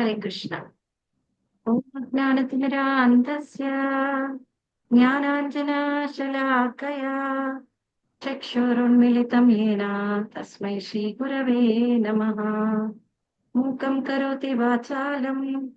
Hare Krishna. Om Jnanatimidandasya Jnananjana Shalakaya Chakshurunmilitam Yena Tasmai Shri Gurave Namaha. Mukam Karoti Vachalam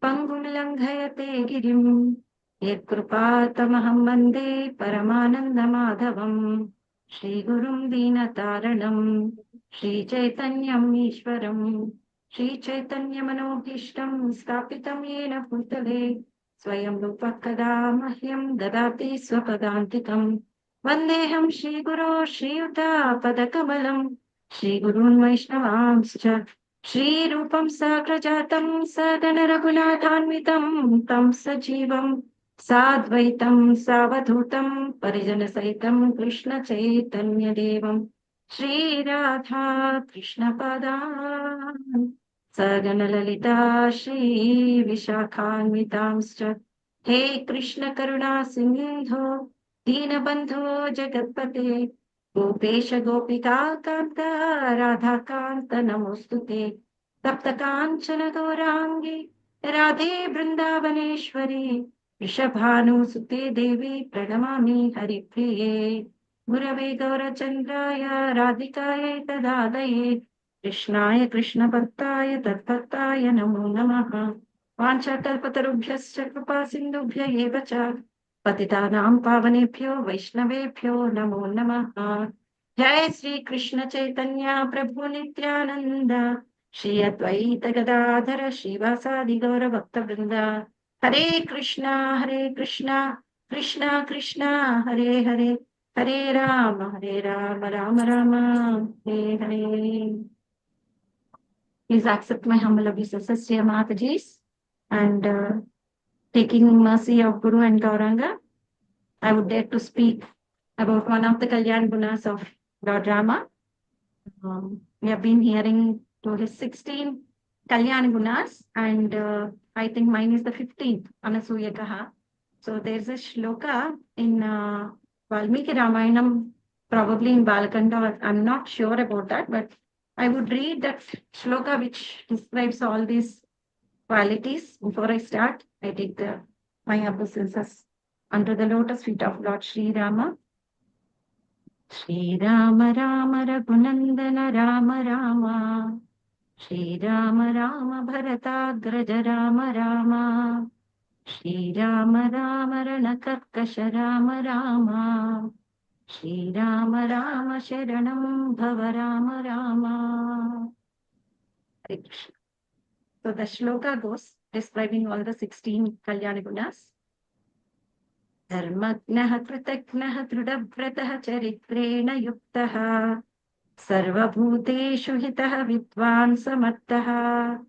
Pangum Langhayate Girim Yekrupatamaham Vande Paramananda Madhavam Shri Gurum Dinataranam Shri Chaitanyam Ishwaram Shri Chaitanya Manobhishtam Stapitam Yena Bhutale Swayam Rupakada Mahyam Dadati Swapadantikam Vandeham Shri Guru Shri Yuta Padakamalam Shri Gurun Vaishnavamscha Shri Rupam Sagrajatam Sadana Raghunathanvitam Tam Sajivam Sadvaitam Savadhutam Parijana Saitam Krishna Chaitanya Devam Shri Radha Krishna Padan Sagana Lalita Shri Vishakhanvitamscha He Krishna Karuna Sindhu Deenabandho Jagatpate Gopesha Gopika Kanta Radha Kanta Namostute Tapta Kanchana Gaurangi Radhe Vrindavaneshwari Rishabhanu Sute Devi Pranamami Haripriye Gurave Gaurachandraya Radhikaya Tadadaye Krishnaya Krishna Bhaktaya Tadbhaktaya Namo Namaha Vanchakalpatarubhyascha Kripa Sindhubhya Eva Cha Patitanam Pavanebhyo Vaishnavebhyo Namo Namaha Jai Sri Krishna Chaitanya Prabhu Nityananda Shri Advaita Gadadhara Shivasadi Gaura Bhakta Vrinda Hare Krishna Krishna Krishna Hare Hare Hare Rama Rama Rama Hare Hare. Please accept my humble obeisances, dear Matajis, and taking mercy of Guru and Gauranga, I would dare to speak about one of the Kalyan Gunas of Lord Rama. We have been hearing to his 16 Kalyan Gunas, and I think mine is the 15th, Anasuyakah. So there's a shloka in Valmiki Ramayanam, probably in Balakanda, I'm not sure about that, but I would read that shloka which describes all these qualities. Before I start, I take my obeisances under the lotus feet of Lord Sri Rama. Sri Rama Rama Raghunandana Rama Rama Sri Rama Rama Bharatagraja Rama Rama Sri Rama Rama Ranakarkasha Rama Rama Sri Rama Rama Sharanam Bhava Rama Rama. So the shloka goes describing all the 16 Kalyana Gunas. Dharmagnaha Kritaknaha Trudavratah Charitrena Yuktah Sarvabhuteshu Hitah Vidvan Samattah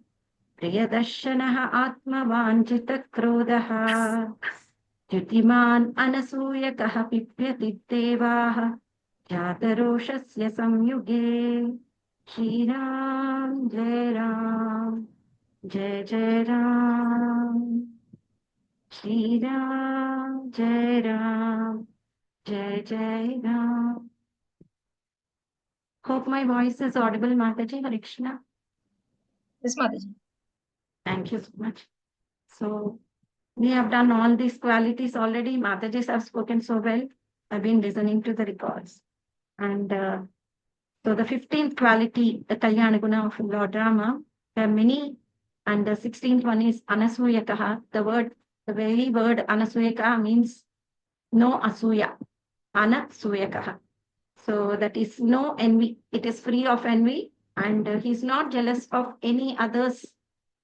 Priyadarshanaha Atmavanchita Krodhaha Dyutiman Anasuyakah Bibhyati Devaha Jataroshasya Samyuge Shri Ram Jai Ram Jai Jai Ram Shri Ram Jai Ram Jai Jai Ram. Hope my voice is audible, Mataji. Hare Krishna. Yes, Mataji. Thank you so much. So we have done all these qualities already. Matajis have spoken so well. I've been listening to the records. And so the 15th quality, the Kalyana Guna of Lord Rama, there are many. And the 16th one is Anasuyakah. The very word Anasuyakah means no asuya. Anasuyakah. So that is no envy. It is free of envy. And he's not jealous of any other's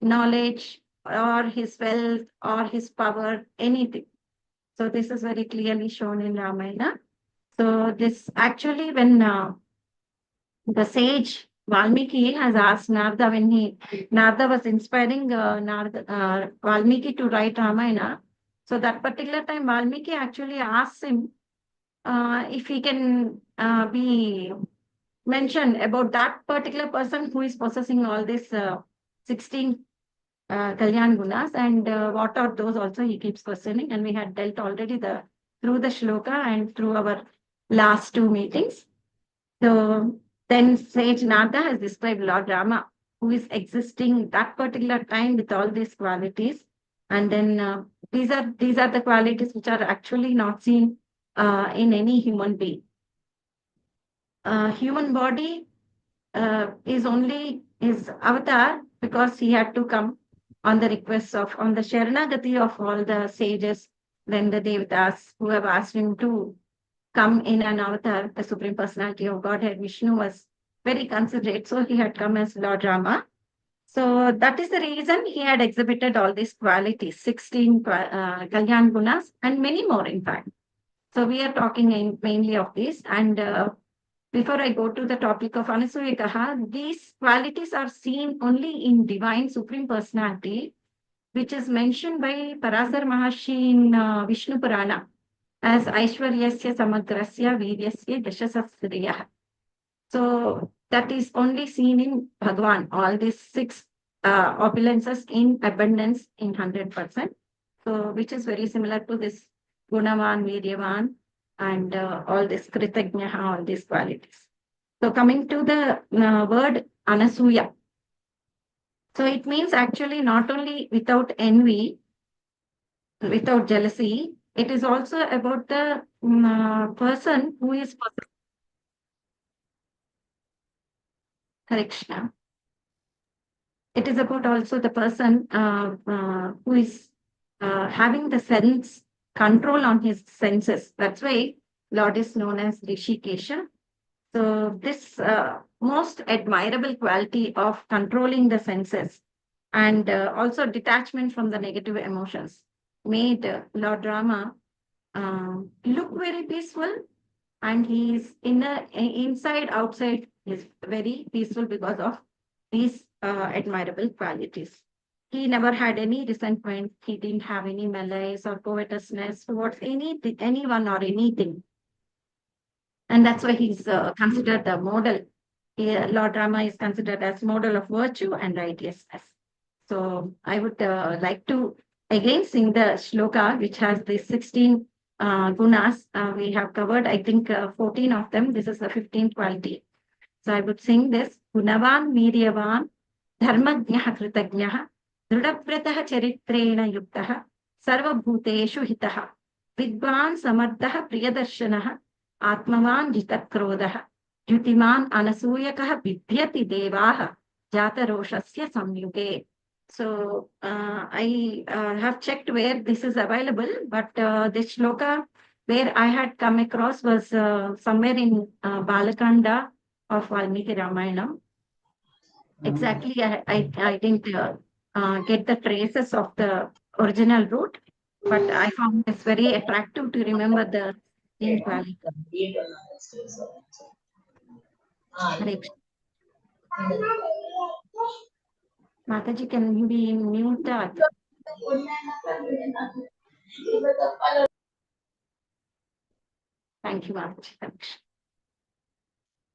knowledge or his wealth or his power, anything. So this is very clearly shown in Ramayana. So this actually when the sage Valmiki has asked Narada when Narada was inspiring Valmiki to write Ramayana. So that particular time Valmiki actually asked him if he can be mentioned about that particular person who is possessing all this 16 Kalyan Gunas, and what are those also he keeps questioning, and we had dealt already through the shloka and through our last two meetings. So then sage Narada has described Lord Rama who is existing that particular time with all these qualities. And then these are the qualities which are actually not seen in any human being. Human body is only his avatar because he had to come on the request of, on the Sharanagati of all the sages, then the Devatas who have asked him to come in an avatar. The Supreme Personality of Godhead, Vishnu, was very considerate, so he had come as Lord Rama. So that is the reason he had exhibited all these qualities, 16 Kalyan Gunas and many more in fact. So we are talking mainly of this. And before I go to the topic of Anasuyakah, these qualities are seen only in Divine Supreme Personality, which is mentioned by Parasar Maharshi in Vishnu Purana as Aishwaryasya Samagrasya Viryasya Dashasasriyah. So that is only seen in Bhagwan, all these 6 opulences in abundance in 100%. So which is very similar to this Gunavan, Viryavan, and all this Kritagnya, all these qualities. So coming to the word Anasuya. So it means actually not only without envy, without jealousy, it is also about the person who is KRISHNA. It is about also the person who is having the sense control on his senses. That's why Lord is known as Rishikesha. So this most admirable quality of controlling the senses and also detachment from the negative emotions made Lord Rama look very peaceful, and he is inside, outside is very peaceful because of these admirable qualities. He never had any resentment. He didn't have any malice or covetousness towards anyone or anything. And that's why he's considered the model. Lord Rama is considered as model of virtue and righteousness. So I would like to again sing the shloka, which has the 16 gunas. We have covered, I think, 14 of them. This is the 15th quality. So I would sing this. Gunavan Miryavan Dharmajnah Kritajnah Dridavratah Charitrena Yuktah Sarvabhuteshu Hitah Vidvan Samartah Priyadarshanaha Atmavan Jitakrodha Dyutiman Anasuyakah Bibhyati Devaha Jataroshasya Samyuge. So I have checked where this is available, but this shloka where I had come across was somewhere in Balakanda of Valmiki Ramayana. Exactly, I didn't get the traces of the original root, but I found this very attractive to remember the same quality. Mataji, can you be in mute? Thank you, Mataji.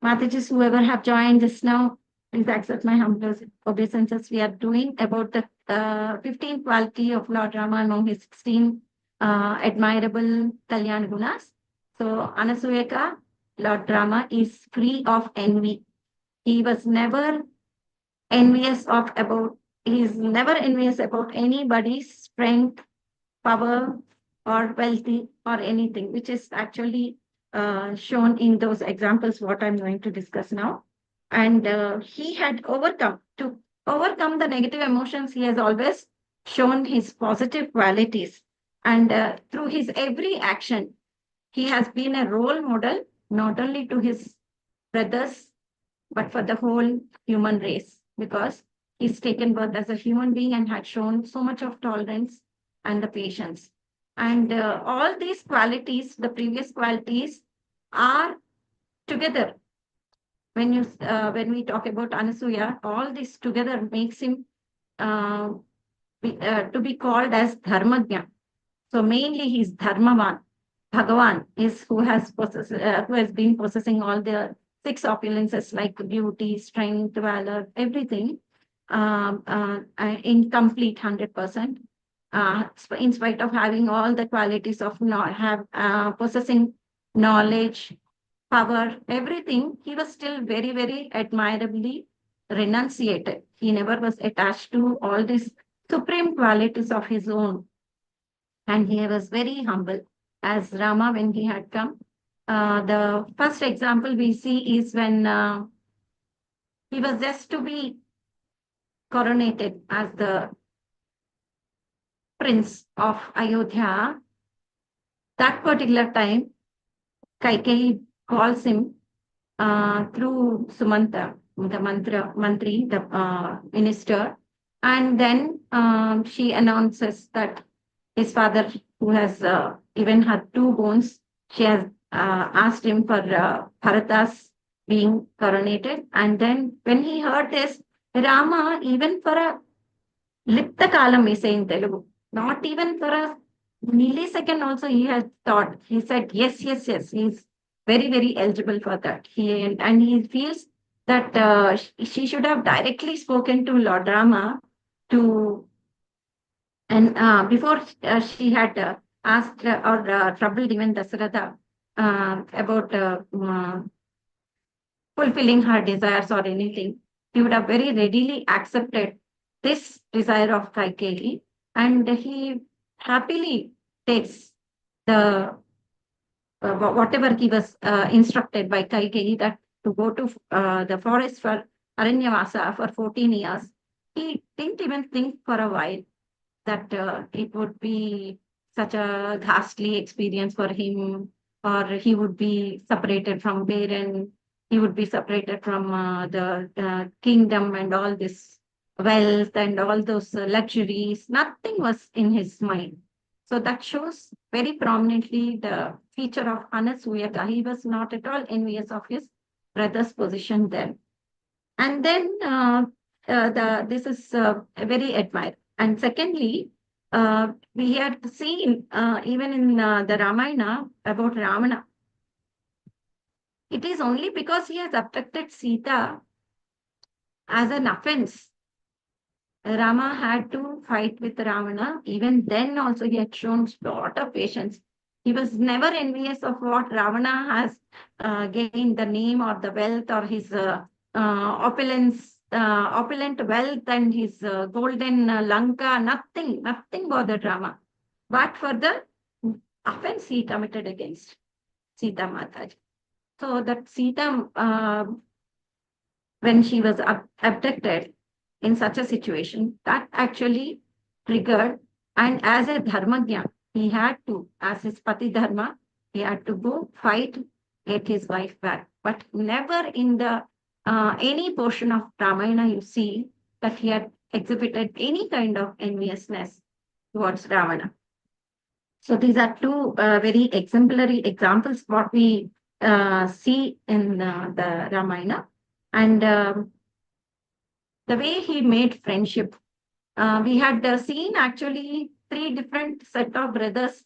Matajis, whoever have joined just now, please accept my humble obeisances. We are doing about the 15th quality of Lord Rama among his 16 admirable Kalyan Gunas. So Anasuyakah, Lord Rama, is free of envy. He was never envious about anybody's strength, power, or wealthy, or anything, which is actually shown in those examples, what I'm going to discuss now. And he had to overcome the negative emotions. He has always shown his positive qualities. And through his every action, he has been a role model, not only to his brothers, but for the whole human race, because he's taken birth as a human being and had shown so much of tolerance and the patience. And all these qualities, the previous qualities, are together. When we talk about Anasuya, all this together makes him to be called as Dharmajna. So mainly he's Dharmavan. Bhagavan is who has been possessing all the 6 opulences like beauty, strength, valor, everything in complete 100%. In spite of having all the qualities of possessing knowledge, power, everything, he was still very, very admirably renunciated. He never was attached to all these supreme qualities of his own. And he was very humble as Rama when he had come. The first example we see is when he was just to be coronated as the prince of Ayodhya. That particular time, Kaikeyi calls him through Sumanta, the mantri, the minister, and then she announces that his father, who has given her two bones, she has asked him for Bharata's being coronated. And then when he heard this, Rama, even for a lipta kalam, we say in Telugu, not even for a millisecond also he had thought. He said, yes, yes, yes, he's very, very eligible for that. And he feels that she should have directly spoken to Lord Rama to, and before she had asked or troubled even Dasaratha about fulfilling her desires or anything, he would have very readily accepted this desire of Kaikeyi, and he happily takes the whatever he was instructed by Kaikeyi, that to go to the forest for Aranyavasa for 14 years. He didn't even think for a while that it would be such a ghastly experience for him, or he would be separated from parents, he would be separated from the kingdom and all this wealth and all those luxuries. Nothing was in his mind. So that shows very prominently the feature of Anasuyakah. He was not at all envious of his brother's position there. And then this is very admired. And secondly, we had seen even in the Ramayana about Ravana. It is only because he has abducted Sita as an offense. Rama had to fight with Ravana. Even then also he had shown a lot of patience. He was never envious of what Ravana has gained, the name or the wealth or his opulent wealth and his golden Lanka. Nothing bothered Rama. But for the offense he committed against Sita Mataji. So that Sita, when she was abducted in such a situation, that actually triggered. And as a dharmagya, he had to, as his pati dharma, he had to go fight, get his wife back. But never in the any portion of Ramayana you see that he had exhibited any kind of enviousness towards Ravana. So these are two very exemplary examples what we see in the Ramayana. And the way he made friendship. We had seen actually three different set of brothers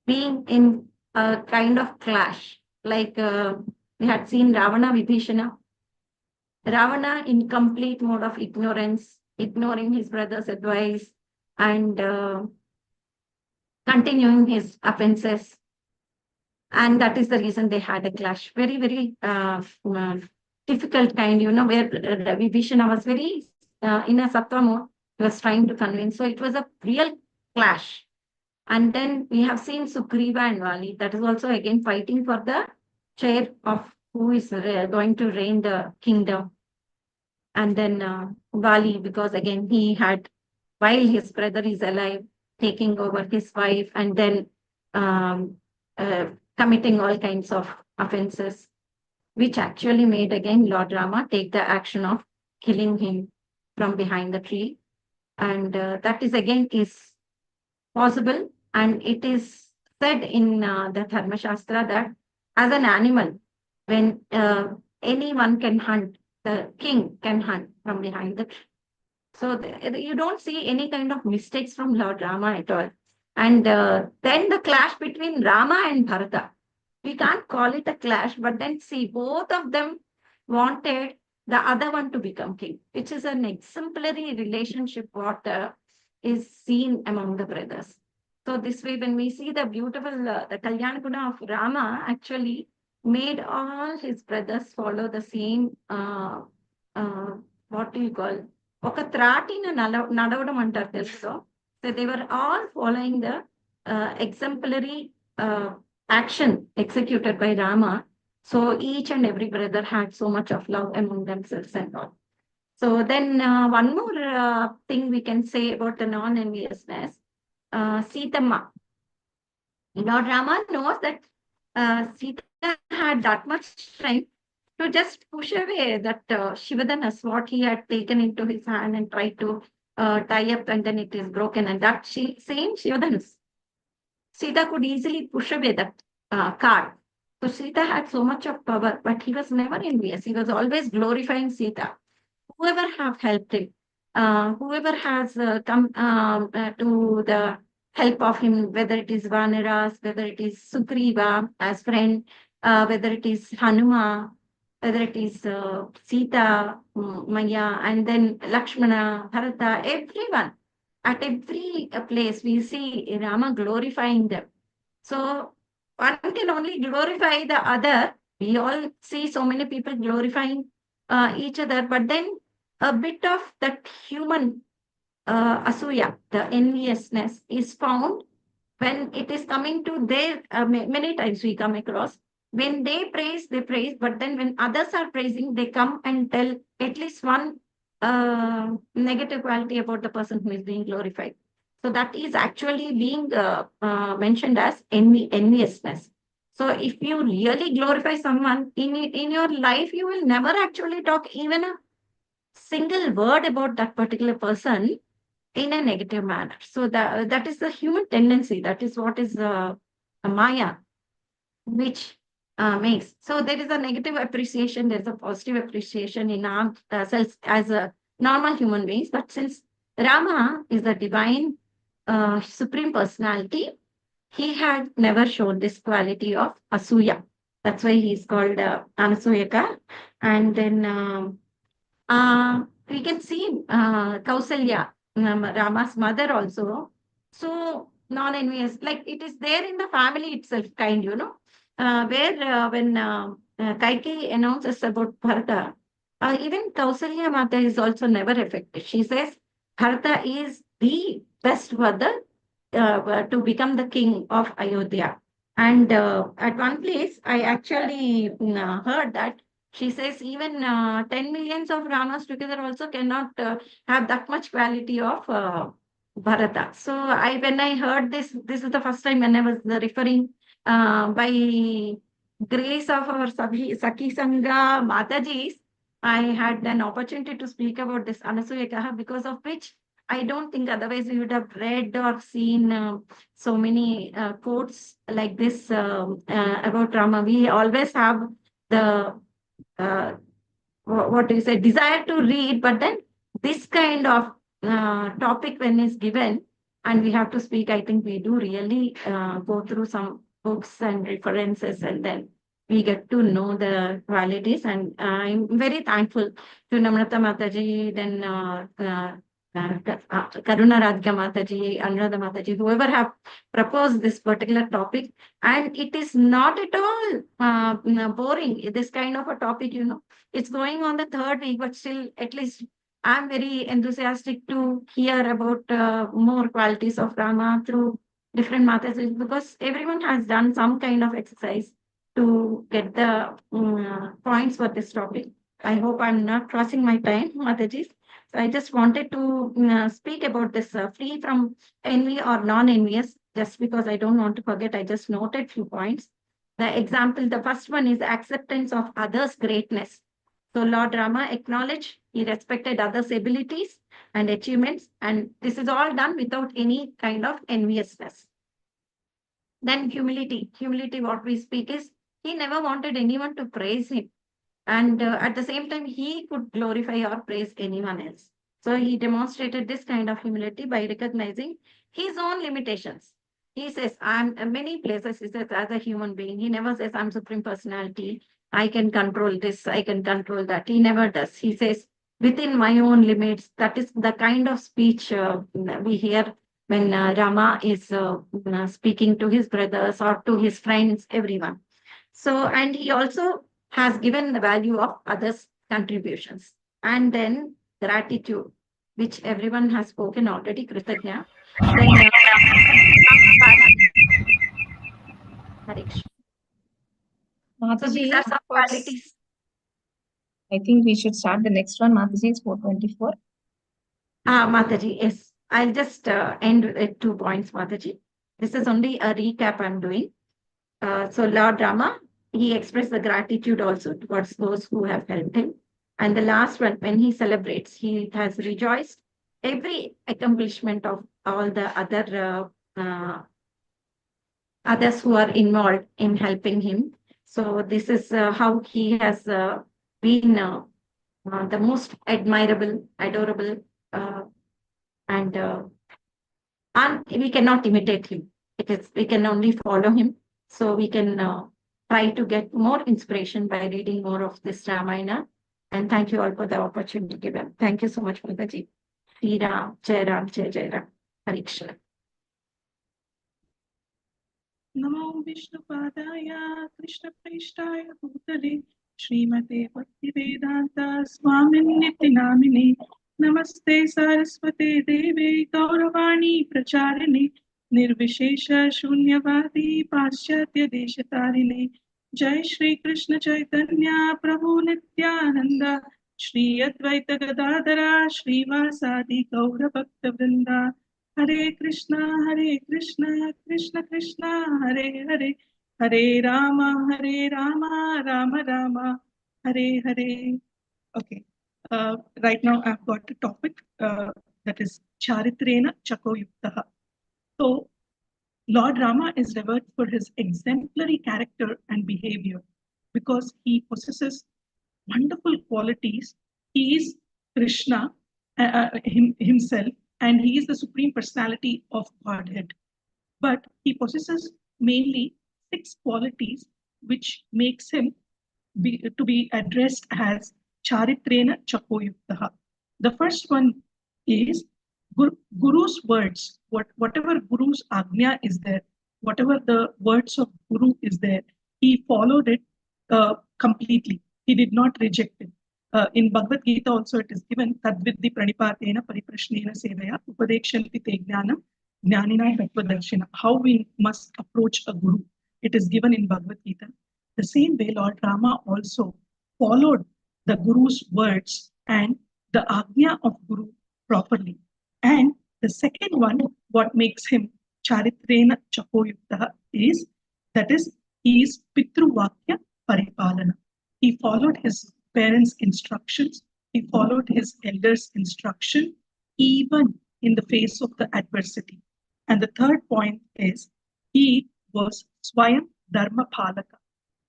being in a kind of clash. Like we had seen Ravana Vibhishana. Ravana in complete mode of ignorance, ignoring his brother's advice and continuing his offenses. And that is the reason they had a clash. Very, very difficult kind, where Vibhishana was very in a sattva mode. He was trying to convince. So it was a real clash. And then we have seen Sugriva and Vali. That is also again fighting for the chair of who is going to reign the kingdom. And then Vali, because again he had, while his brother is alive, taking over his wife and then committing all kinds of offenses, which actually made again Lord Rama take the action of killing him from behind the tree. And that is again is possible. And it is said in the Dharma Shastra that as an animal, when anyone can hunt, the king can hunt from behind the tree. So you don't see any kind of mistakes from Lord Rama at all. And then the clash between Rama and Bharata. We can't call it a clash, but then see, both of them wanted the other one to become king, which is an exemplary relationship what is seen among the brothers. So this way, when we see the beautiful, the Kalyana Guna of Rama, actually, made all his brothers follow the same, what do you call, ఒక త్రాటిన నడవడం అంటారు తెలుసు. So they were all following the exemplary action executed by Rama. So each and every brother had so much of love among themselves and all. So then one more thing we can say about the non-enviousness, Sitama. Lord Rama knows that Sita had that much strength to just push away that Shivadanas, what he had taken into his hand and tried to tie up, and then it is broken. And that same Shivadanas, Sita could easily push away that card. So Sita had so much of power, but he was never envious. He was always glorifying Sita. Whoever have helped him, whoever has come to the help of him, whether it is Vanaras, whether it is Sugriva as friend, whether it is Hanuma, whether it is Sita, Maya, and then Lakshmana, Bharata, everyone. At every place, we see Rama glorifying them. So one can only glorify the other. We all see so many people glorifying each other, but then a bit of that human asuya, the enviousness, is found when it is coming to their, many times we come across, when they praise, but then when others are praising, they come and tell at least one negative quality about the person who is being glorified. So that is actually being mentioned as enviousness. So if you really glorify someone in your life, you will never actually talk even a single word about that particular person in a negative manner. So that is the human tendency. That is what is a Maya, which makes. So there is a negative appreciation, there is a positive appreciation in ourselves as a normal human beings. But since Rama is the divine supreme personality, he had never shown this quality of asuya. That's why he is called Anasuyakah. And then we can see Kausalya, Rama's mother also. So non-envious, like it is there in the family itself, where when Kaikeyi announces about Bharata, even Kausalya Mata is also never affected. She says Bharata is the best brother to become the king of Ayodhya. And at one place, I actually heard that she says even 10 millions of Ramas together also cannot have that much quality of Bharata. So when I heard this is the first time when I was referring by grace of our Sakhi Sangha Matajis, I had an opportunity to speak about this Anasuyakah, because of which I don't think otherwise we would have read or seen so many quotes like this about Rama. We always have the what do you say, desire to read, but then this kind of topic when is given and we have to speak, I think we do really go through some books and references, and then we get to know the qualities. And I'm very thankful to Namrata Mataji, then Karuna Radhika Mataji, Anuradha Mataji, whoever have proposed this particular topic. And it is not at all boring, this kind of a topic, It's going on the third week, but still, at least I'm very enthusiastic to hear about more qualities of Rama through different Mataji, because everyone has done some kind of exercise to get the points for this topic. I hope I'm not crossing my time, Mataji. So I just wanted to speak about this free from envy or non-envious, just because I don't want to forget. I just noted few points. The example, the first one is acceptance of others' greatness. So Lord Rama acknowledged, he respected others' abilities and achievements, and this is all done without any kind of enviousness. Then humility. Humility, what we speak is, he never wanted anyone to praise him. And at the same time, he could glorify or praise anyone else. So he demonstrated this kind of humility by recognizing his own limitations. He says, I'm many places, he says, as a human being, he never says, I'm supreme personality, I can control this, I can control that. He never does. He says, within my own limits. That is the kind of speech we hear when Rama is speaking to his brothers or to his friends, everyone. So, and he also has given the value of others' contributions. And then gratitude, which everyone has spoken already, Kritagna. Then, Harish. So Mataji, these are some qualities. I think we should start the next one. Mataji, it's 424. Mataji, yes. I'll just end with 2 points, Mataji. This is only a recap I'm doing. So Lord Rama, he expressed the gratitude also towards those who have helped him. And the last one, when he celebrates, he has rejoiced every accomplishment of all the others who are involved in helping him. So this is how he has been the most admirable, adorable, and we cannot imitate him. We can only follow him. So we can try to get more inspiration by reading more of this Ramayana. And thank you all for the opportunity given. Thank you so much, Mataji. Sri Ram, Jai Ram, Jai Jai Ram. Hare Krishna. नमो विष्णुपादाय कृष्णप्रेष्ठाय भूतले श्रीमते भक्तिवेदान्त स्वामिन्निति नामिने नमस्ते सरस्वते देवे गौरवाणी प्रचारिणे निर्विशेष शून्यवादी पाश्चात्य देशतारिणे जय श्री कृष्ण चैतन्य प्रभु नित्यानंद श्री अद्वैत गदाधरा श्रीवासादि गौर भक्त वृंदा हरे Krishna Krishna Krishna Hare Hare Hare Ram Ram Ram Hare Hare. Okay, right now I've got a topic that is Charitrena chakoyuktah. So Lord Rama is revered for his exemplary character and behavior because he possesses wonderful qualities. He is Krishna himself, and he is the supreme personality of Godhead. But he possesses mainly 6 qualities which makes him to be addressed as Charitrena chakoyuktah. The first one is Guru's words. Whatever Guru's agnya is there, whatever the words of Guru is there, he followed it completely. He did not reject it. In Bhagavad Gita also it is given Tadvidhi pranipatena pariprashnena sevaya upadekshanti te jnanam jnanina tattvadarshina. How we must approach a Guru. It is given in Bhagavad Gita. The same way Lord Rama also followed the Guru's words and the agnya of Guru properly. And the second one, what makes him Charitrena chakoyuktah is, that is, he is Pitruvakya paripalana. He followed his parents' instructions, he followed his elders' instruction, even in the face of the adversity. And the third point is, he was Swayam Dharma Palaka.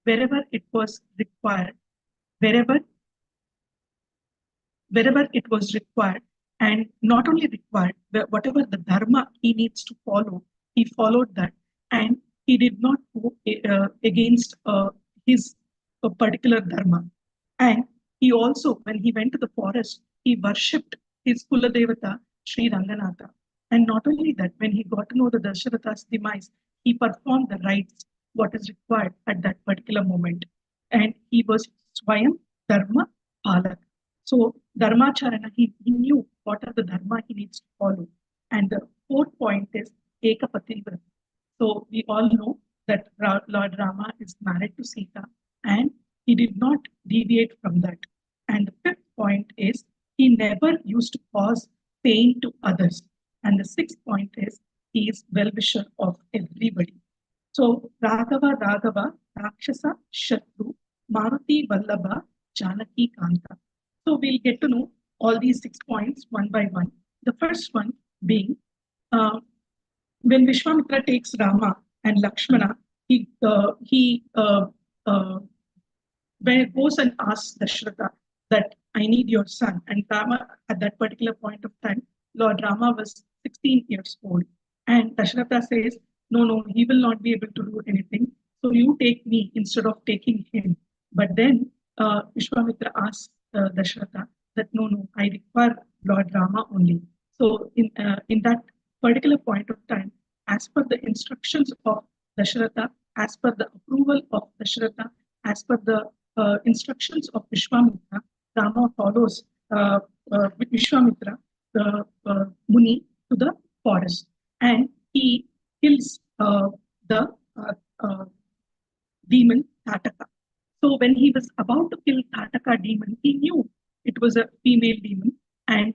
Wherever it was required, wherever it was required, and not only required, whatever the dharma he needs to follow, he followed that, and he did not go against his particular dharma. And he also, when he went to the forest, he worshipped his Kula Devata, Sri Ranganatha. And not only that, when he got to know the Dasharatha's demise, he performed the rites, what is required at that particular moment. And he was Swayam Dharma Palak. So Dharmacharana, he knew what are the dharma he needs to follow. And the fourth point is Ekapativrata. So we all know that Lord Rama is married to Sita, and he did not deviate from that. And the fifth point is he never used to cause pain to others. And the sixth point is he is well-wisher of everybody. So Raghava, Rakshasa, Shatru, Maruti, Vallabha, Janaki, Kanta. So we'll get to know all these 6 points one by one. The first one being when Vishwamitra takes Rama and Lakshmana, he goes and asks Dasharatha that I need your son. And Rama, at that particular point of time, Lord Rama was 16 years old. And Dasharatha says, no, he will not be able to do anything. So you take me instead of taking him. But then Vishwamitra asks Dasharatha that no, I require Lord Rama only. So in that particular point of time, as per the instructions of Dasharatha, as per the approval of Dasharatha, as per the instructions of Vishwamitra, Rama follows Vishwamitra, the Muni, to the forest, and he kills the demon Tataka. So when he was about to kill Tataka demon, he knew it was a female demon, and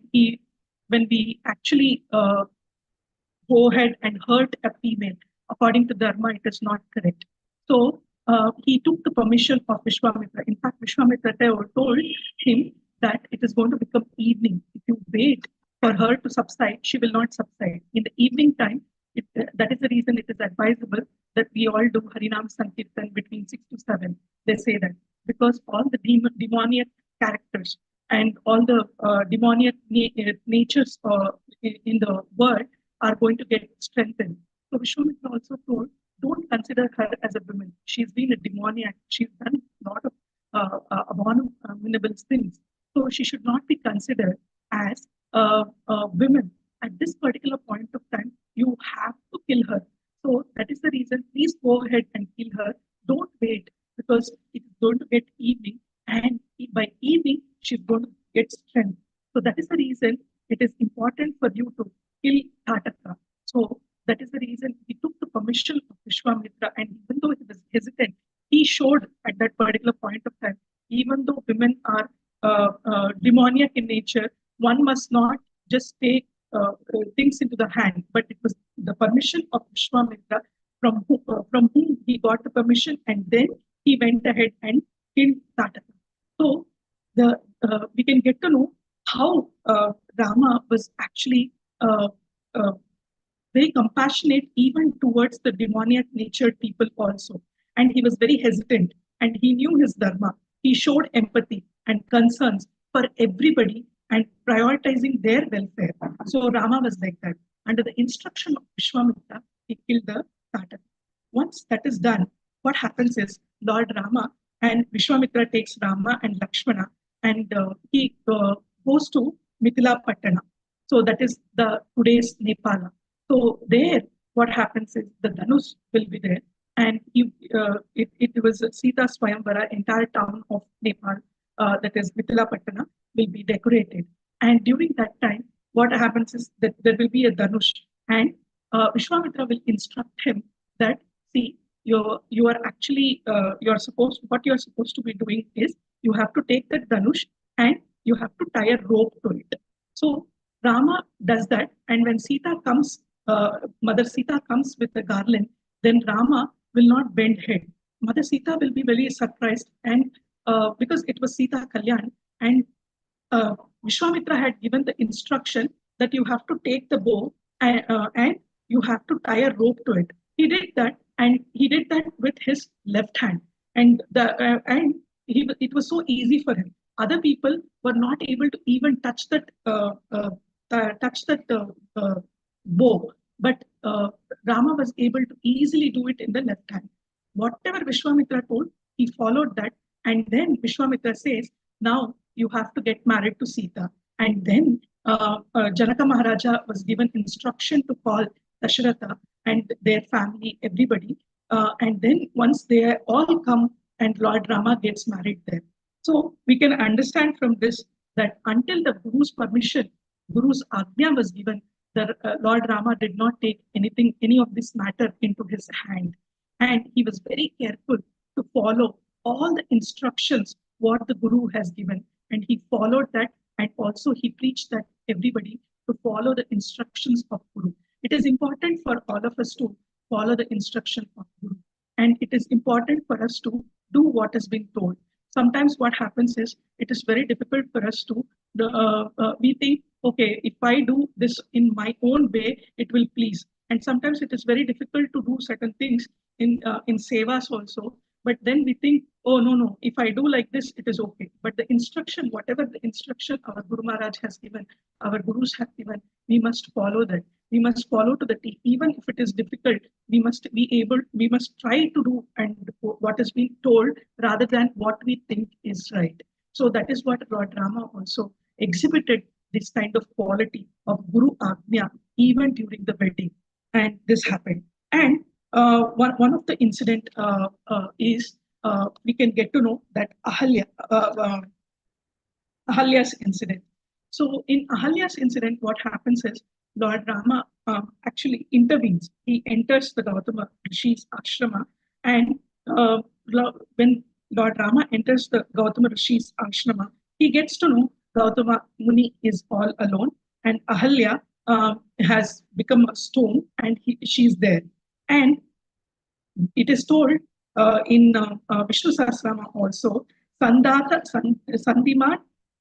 when we actually go ahead and hurt a female, according to Dharma, it is not correct. So he took the permission of Vishwamitra. In fact, Vishwamitra told him that it is going to become evening. If you wait for her to subside, she will not subside. In the evening time, that is the reason it is advisable that we all do Harinam Sankirtan between 6 to 7. They say that because all the demoniac characters and all the demoniac natures in the world are going to get strengthened. So Vishwamitra also told, don't consider her as a woman. She's been a demoniac. She's done a lot of abominable things. So she should not be considered as a woman. At this particular point of time, you have to kill her. So that is the reason, please go ahead and kill her. Don't wait, because it's going to get evening, and by evening, she's going to get strength. So that is the reason it is important for you to kill Tataka. So that is the reason he took the permission of Vishwamitra, and even though he was hesitant, he showed at that particular point of time, even though women are demoniac in nature, one must not just take things into the hand, but it was the permission of Vishwamitra from whom he got the permission, and then he went ahead and killed Tataka. So we can get to know how Rama was actually very compassionate even towards the demoniac natured people also. And he was very hesitant, and he knew his dharma. He showed empathy and concerns for everybody and prioritizing their welfare. So Rama was like that. Under the instruction of Vishwamitra, he killed the Tataka. Once that is done, what happens is Lord Rama and Vishwamitra takes Rama and Lakshmana, and he goes to Mithila Pattana. So that is today's Nepal. So there, what happens is the Dhanush will be there, and it was Sita Swayamvara, entire town of Nepal, that is Mithila Pattana, will be decorated. And during that time, what happens is that there will be a Dhanush, and Vishwamitra will instruct him that, see, you are actually what you're supposed to be doing is you have to take that Dhanush and you have to tie a rope to it. So Rama does that, and when Sita comes, Mother Sita comes with the garland, then Rama will not bend head. Mother Sita will be very surprised, and because it was Sita Kalyan, and Vishwamitra had given the instruction that you have to take the bow and you have to tie a rope to it. He did that, and he did that with his left hand, and it was so easy for him. Other people were not able to even touch that bow, but Rama was able to easily do it in the left hand. Whatever Vishwamitra told, he followed that, and then Vishwamitra says, now you have to get married to Sita. And then Janaka Maharaja was given instruction to call Dasharatha and their family, everybody. And then once they all come, and Lord Rama gets married there. So we can understand from this that until the Guru's permission, Guru's Ajna was given, the Lord Rama did not take any of this matter into his hand. And he was very careful to follow all the instructions what the Guru has given. And he followed that, and also he preached that everybody to follow the instructions of Guru. It is important for all of us to follow the instruction of Guru. And it is important for us to do what has been told. Sometimes what happens is, it is very difficult for us to, we think, okay, if I do this in my own way, it will please. And sometimes it is very difficult to do certain things in sevas also. But then we think, oh, no, if I do like this, it is okay. But the instruction, whatever the instruction our Guru Maharaj has given, our Gurus have given, we must follow that. We must follow to the T. Even if it is difficult, we must try to do and what is being told rather than what we think is right. So that is what Lord Rama also exhibited, this kind of quality of Guru Ajna even during the wedding. And this happened. And one of the incident is we can get to know that Ahalya's incident. So in Ahalya's incident, what happens is Lord Rama actually intervenes. He enters the Gautama Rishi's ashrama, and when Lord Rama enters the Gautama Rishi's ashrama, he gets to know Gautama Muni is all alone, and Ahalya has become a stone, and she's there. And it is told in Vishnu Sahasrama also, Sandata Sandiman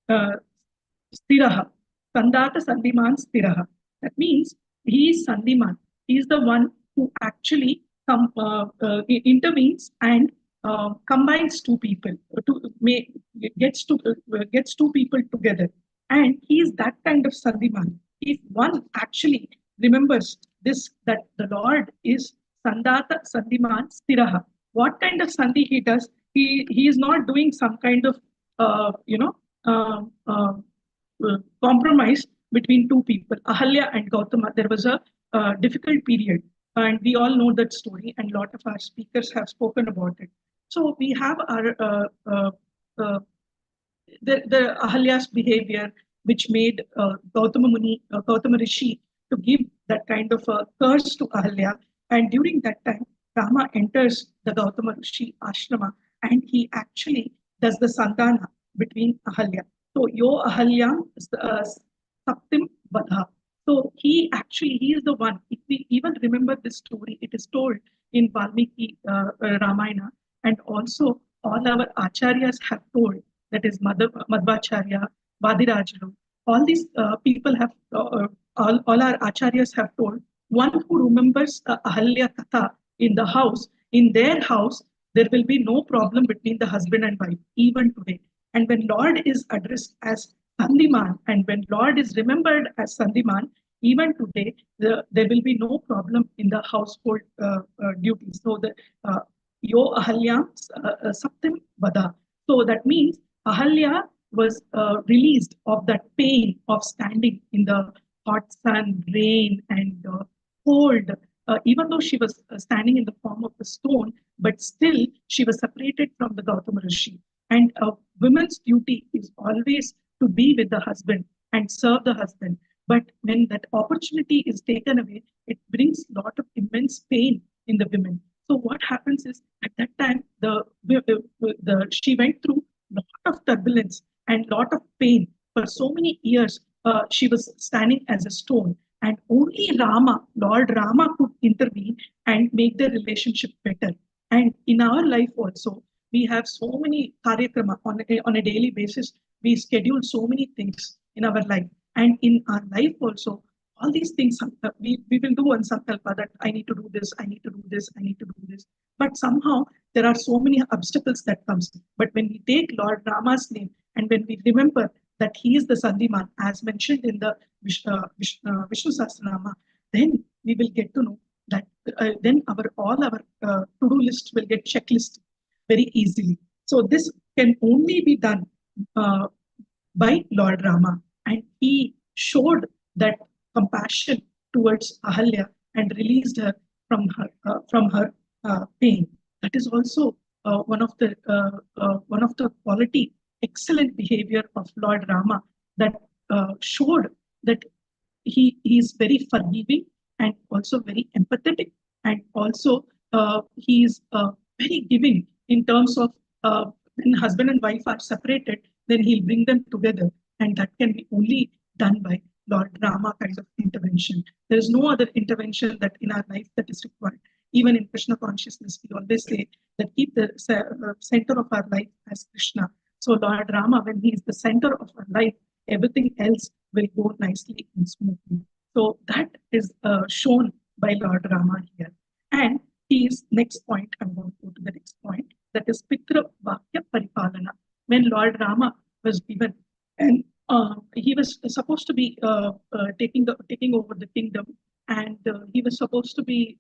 Stiraha. Sandata Sandiman Stiraha. That means he is Sandiman. He is the one who actually intervenes and combines two people, gets two people together. And he is that kind of Sandiman. If one actually remembers this, that the Lord is Sandata Sandiman Stiraha. What kind of Sandhi he does? He is not doing some kind of compromise between two people. Ahalya and Gautama, there was a difficult period, and we all know that story, and a lot of our speakers have spoken about it. So we have our the Ahalya's behavior, which made Gautama Rishi to give that kind of a curse to Ahalya. And during that time, Rama enters the Gautama Rishi ashrama, and he actually does the sandana between Ahalya. So Yo Ahalyam Saptim Vadha. So he is the one. If we even remember this story, it is told in Valmiki Ramayana, and also all our acharyas have told, that is Madhvacharya, Vadirajulu. All these people have, all our acharyas have told, one who remembers Ahalya Katha in the house, in their house, there will be no problem between the husband and wife, even today. And when Lord is addressed as Sandiman, and when Lord is remembered as Sandiman, even today, there will be no problem in the household duties. So the Yo Ahalya Saptim Vada. So that means Ahalya was released of that pain of standing in the hot sun, rain, and cold. Even though she was standing in the form of a stone, but still she was separated from the Gautama Rishi. And a woman's duty is always to be with the husband and serve the husband. But when that opportunity is taken away, it brings a lot of immense pain in the women. So what happens is, at that time, she went through a lot of turbulence and a lot of pain. For so many years, she was standing as a stone. And only Rama, Lord Rama, could intervene and make the relationship better. And in our life also, we have so many karyakrama on a daily basis. We schedule so many things in our life. And in our life also, all these things, we will do on sankalpa that I need to do this, I need to do this, I need to do this. But somehow there are so many obstacles that comes. But when we take Lord Rama's name, and when we remember that he is the Sandiman, as mentioned in the Vishnu Sahasranama, then we will get to know that then all our to-do list will get checklist very easily. So this can only be done by Lord Rama, and he showed that compassion towards Ahalya and released her from her pain. That is also one of the quality, excellent behavior of Lord Rama, that showed that he is very forgiving and also very empathetic, and also he is very giving in terms of when husband and wife are separated, then he'll bring them together, and that can be only done by Lord Rama kind of intervention. There is no other intervention that in our life that is required. Even in Krishna consciousness, we always say that keep the center of our life as Krishna. So Lord Rama, when he is the center of our life, everything else will go nicely and smoothly. So that is shown by Lord Rama here. And his next point, I'm going to go to the next point, that is Pitra Vakya Paripalana. When Lord Rama was given, and he was supposed to be taking over the kingdom, and he was supposed to be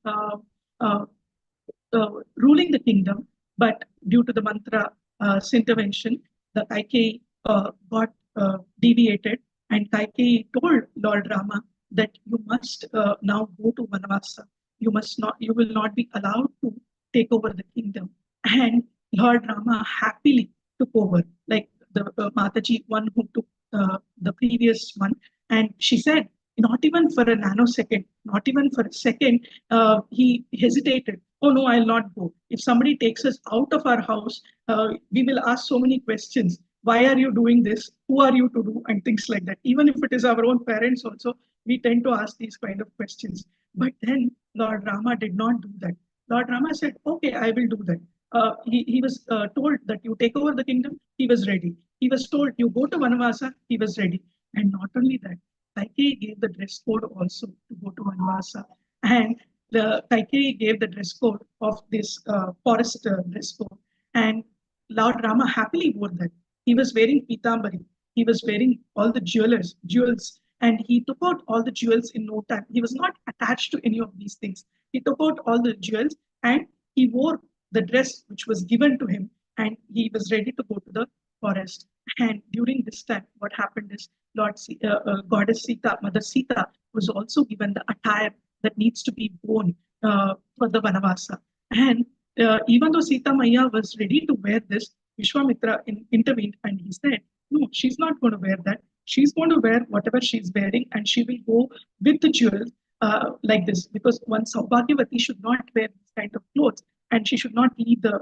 ruling the kingdom, but due to the mantra's intervention, the Kaikeyi got deviated, and Kaikeyi told Lord Rama that you must now go to Vanavasa. you will not be allowed to take over the kingdom. And Lord Rama happily took over, like the Mataji one who took the previous one. And she said, not even for a nanosecond, not even for a second, he hesitated. Oh no, I'll not go. If somebody takes us out of our house, we will ask so many questions. Why are you doing this? Who are you to do? And things like that. Even if it is our own parents also, we tend to ask these kind of questions. But then Lord Rama did not do that. Lord Rama said, okay, I will do that. He was told that you take over the kingdom, he was ready. He was told you go to Vanavasa, he was ready. And not only that, Kaikeyi gave the dress code also to go to Vanavasa. And the Kaikeyi gave the dress code of this forest dress code. And Lord Rama happily wore that. He was wearing pitambari. He was wearing all the jewels, and he took out all the jewels in no time. He was not attached to any of these things. He took out all the jewels and he wore the dress which was given to him, and he was ready to go to the forest. And during this time, what happened is Goddess Sita, Mother Sita, was also given the attire that needs to be worn for the Vanavasa. And even though Sita Maya was ready to wear this, Vishwamitra intervened and he said, no, she's not going to wear that. She's going to wear whatever she's wearing, and she will go with the jewels like this, because one Saubhagyavati should not wear this kind of clothes, and she should not leave the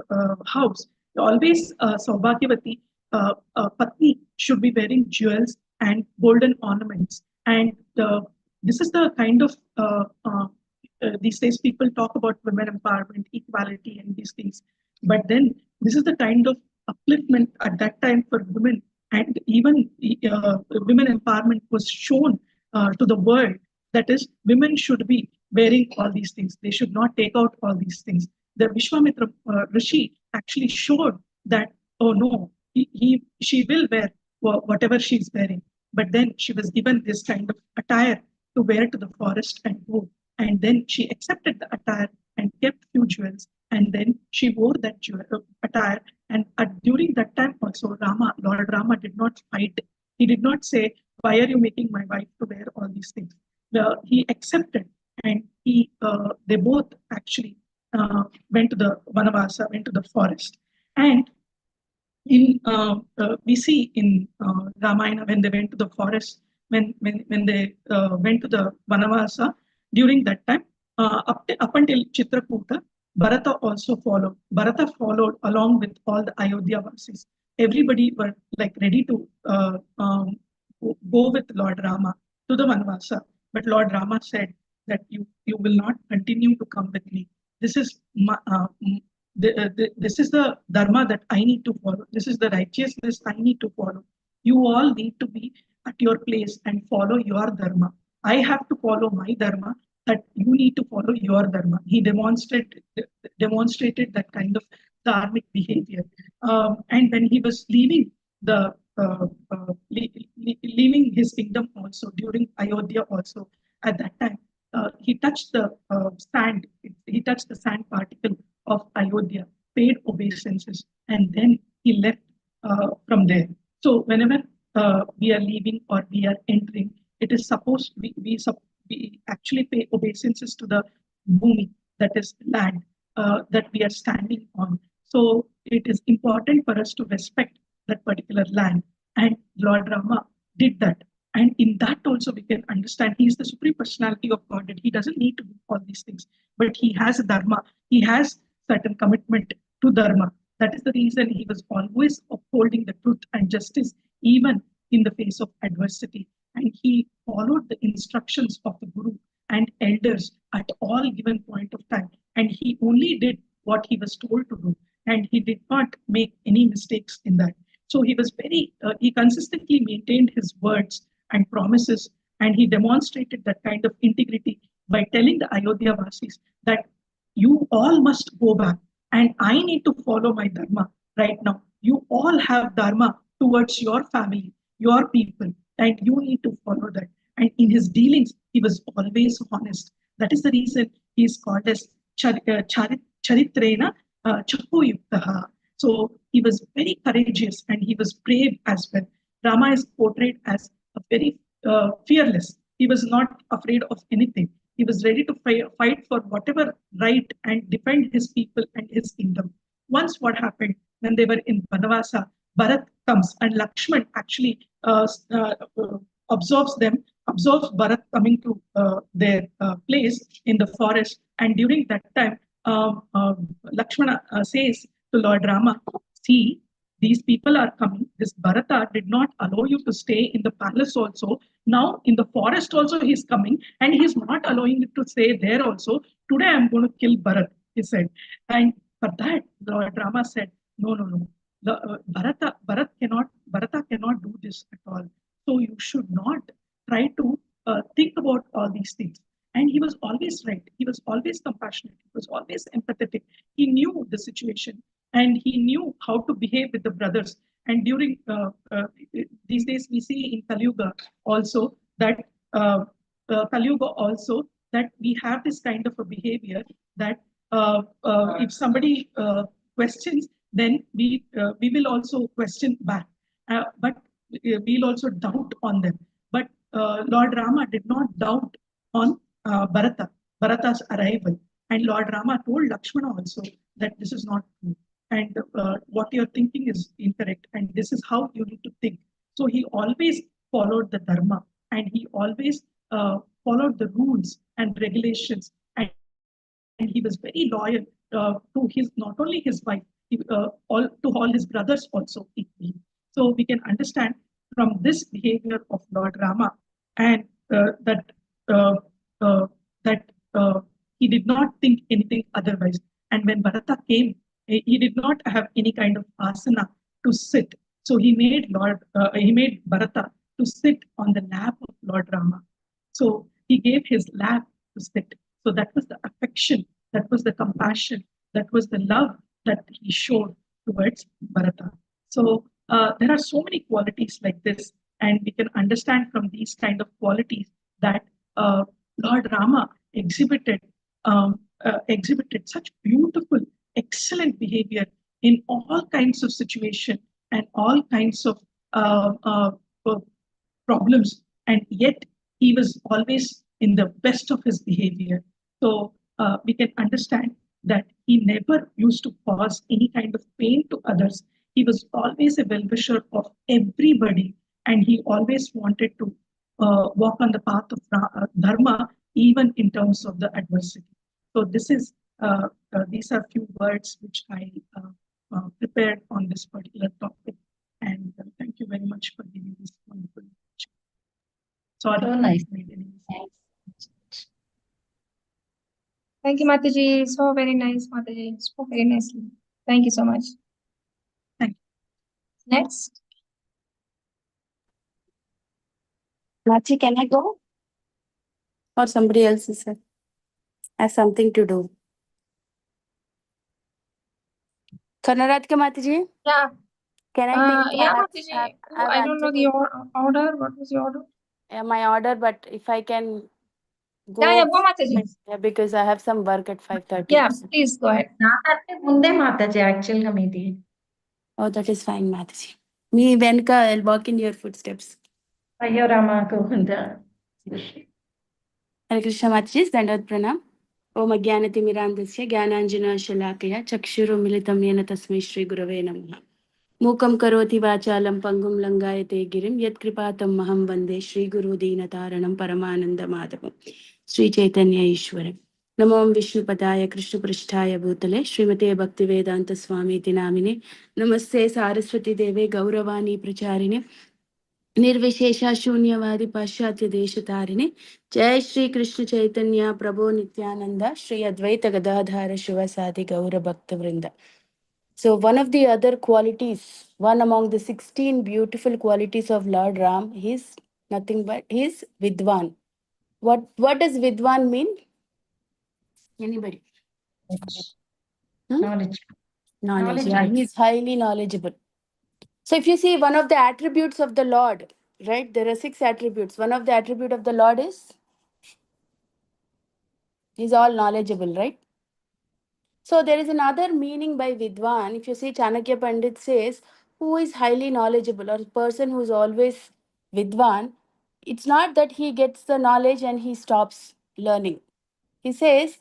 house. Always Saubhagyavati Patni should be wearing jewels and golden ornaments. And this is the kind of these days people talk about women empowerment, equality, and these things. But then this is the kind of upliftment at that time for women, and even women empowerment was shown to the world. That is, women should be wearing all these things. They should not take out all these things. The Vishwamitra Rishi actually showed that, oh no, she will wear whatever she's wearing. But then she was given this kind of attire to wear to the forest and go. And then she accepted the attire and kept few jewels. And then she wore that attire. And during that time also, Lord Rama did not fight. He did not say, why are you making my wife to wear all these things? He accepted, and they both actually went to the Vanavasa, went to the forest. And we see in Ramayana, when they went to the forest, when they went to the Vanavasa, during that time, up until Chitrakuta, Bharata also followed. Bharata followed along with all the Ayodhya Vasis. Everybody were like ready to go with Lord Rama to the Vanavasa. But Lord Rama said that you will not continue to come with me. This is this is the dharma that I need to follow. This is the righteousness I need to follow. You all need to be at your place and follow your dharma. I have to follow my dharma, that you need to follow your dharma. He demonstrated that kind of dharmic behavior. And when he was leaving leaving his kingdom also, during Ayodhya also, at that time, he touched the sand. He touched the sand particle of Ayodhya, paid obeisances, and then he left from there. So whenever we are leaving or we are entering, it is supposed we actually pay obeisances to the bhumi, that is land that we are standing on. So it is important for us to respect that particular land. And Lord Rama did that. And in that also we can understand he is the supreme personality of Godhead. He doesn't need to do all these things, but he has a dharma. He has certain commitment to dharma. That is the reason he was always upholding the truth and justice, even in the face of adversity. And he followed the instructions of the Guru and elders at all given point of time. And he only did what he was told to do. And he did not make any mistakes in that. So he was he consistently maintained his words and promises. And he demonstrated that kind of integrity by telling the Ayodhya Vasis that you all must go back. And I need to follow my dharma right now. You all have dharma towards your family, your people, and you need to follow that. And in his dealings, he was always honest. That is the reason he is called as Charitrena, chakoyuktah. So he was very courageous and he was brave as well. Rama is portrayed as a very fearless. He was not afraid of anything. He was ready to fight for whatever right and defend his people and his kingdom. Once what happened when they were in Vanavasa, Bharat comes and Lakshman actually observes Bharat coming to their place in the forest. And during that time, Lakshmana says to Lord Rama, see, these people are coming. This Bharata did not allow you to stay in the palace also. Now in the forest also he's coming and he's not allowing you to stay there also. Today I'm going to kill Bharat, he said. And for that, Lord Rama said, no, no, no. Bharata cannot do this at all. So you should not try to think about all these things. And he was always right. He was always compassionate. He was always empathetic. He knew the situation and he knew how to behave with the brothers. And during these days, we see in Kali Yuga also that we have this kind of a behavior that if somebody questions, then we will also question back, but we'll also doubt on them. But Lord Rama did not doubt on Bharata's arrival. And Lord Rama told Lakshmana also that this is not true. And what you're thinking is incorrect. And this is how you need to think. So he always followed the dharma and he always followed the rules and regulations. And he was very loyal to his, not only his wife, to all his brothers also equally. So we can understand from this behavior of Lord Rama and that he did not think anything otherwise. And when Bharata came, he did not have any kind of asana to sit. So he made Bharata to sit on the lap of Lord Rama. So he gave his lap to sit. So that was the affection, that was the compassion, that was the love that he showed towards Bharata. So there are so many qualities like this, and we can understand from these kind of qualities that Lord Rama exhibited such beautiful, excellent behavior in all kinds of situations and all kinds of problems, and yet he was always in the best of his behavior. So we can understand that he never used to cause any kind of pain to others. He was always a well-wisher of everybody, and he always wanted to walk on the path of dharma, even in terms of the adversity. So these are few words which I prepared on this particular topic, and thank you very much for giving this wonderful lecture. Sorry, So nice. Thank you, Mataji. So very nice, Mataji. So very nicely. Thank you so much. Thank you. Next. Machi, can I go? Or somebody else is there? Has something to do. Karnaradka Mataji? Yeah. Can I take? Yeah, Mataji. I don't know the order. What was your order? Yeah, my order, but if I can go. Yeah, go Mataji. Yeah, because I have some work at 5:30. Yeah, please go ahead. Actual meeting. Oh, that is fine, Mataji. Me, Venka, I'll walk in your footsteps. Ayyo Rama Kohunda. Hare Krishna Mataji, Dandavat Pranam. Om Ajnanatimirandasya Jnananjana Shalakaya Chakshurumiलितं येन तस्मै श्री गुरवे नमः. मूकं करोति वाचालं पङ्गुं लङ्घयते गिरिं यत्कृपातमहं वन्दे श्रीगुरुदीनतारणं परमानन्दमाधवं श्रीचैतन्य ईश्वरं. नमो विष्णुपदाय कृष्णपृष्ठाय भूतले श्रीमते भक्तिवेदांत स्वामीति नामिने नमस्ते सारस्वती देवे गौरवाणी प्रचारिणे निर्विशेषा शून्यवादी पाश्चात्य देशतारिणे जय श्री कृष्ण चैतन्य प्रभो नित्यानंद श्री अद्वैत गदाधर शिवसादि गौर भक्त वृंद. So one of the other qualities, one among the 16 beautiful qualities of Lord Ram, is nothing but his Vidvan. What does Vidvan mean? Anybody? Knowledge. Knowledge. Yeah, he is highly knowledgeable. So if you see one of the attributes of the Lord, right? There are 6 attributes. One of the attribute of the Lord is he's all knowledgeable, right? So there is another meaning by Vidvan. If you see Chanakya Pandit says, who is highly knowledgeable or person who is always Vidvan, it's not that he gets the knowledge and he stops learning. He says,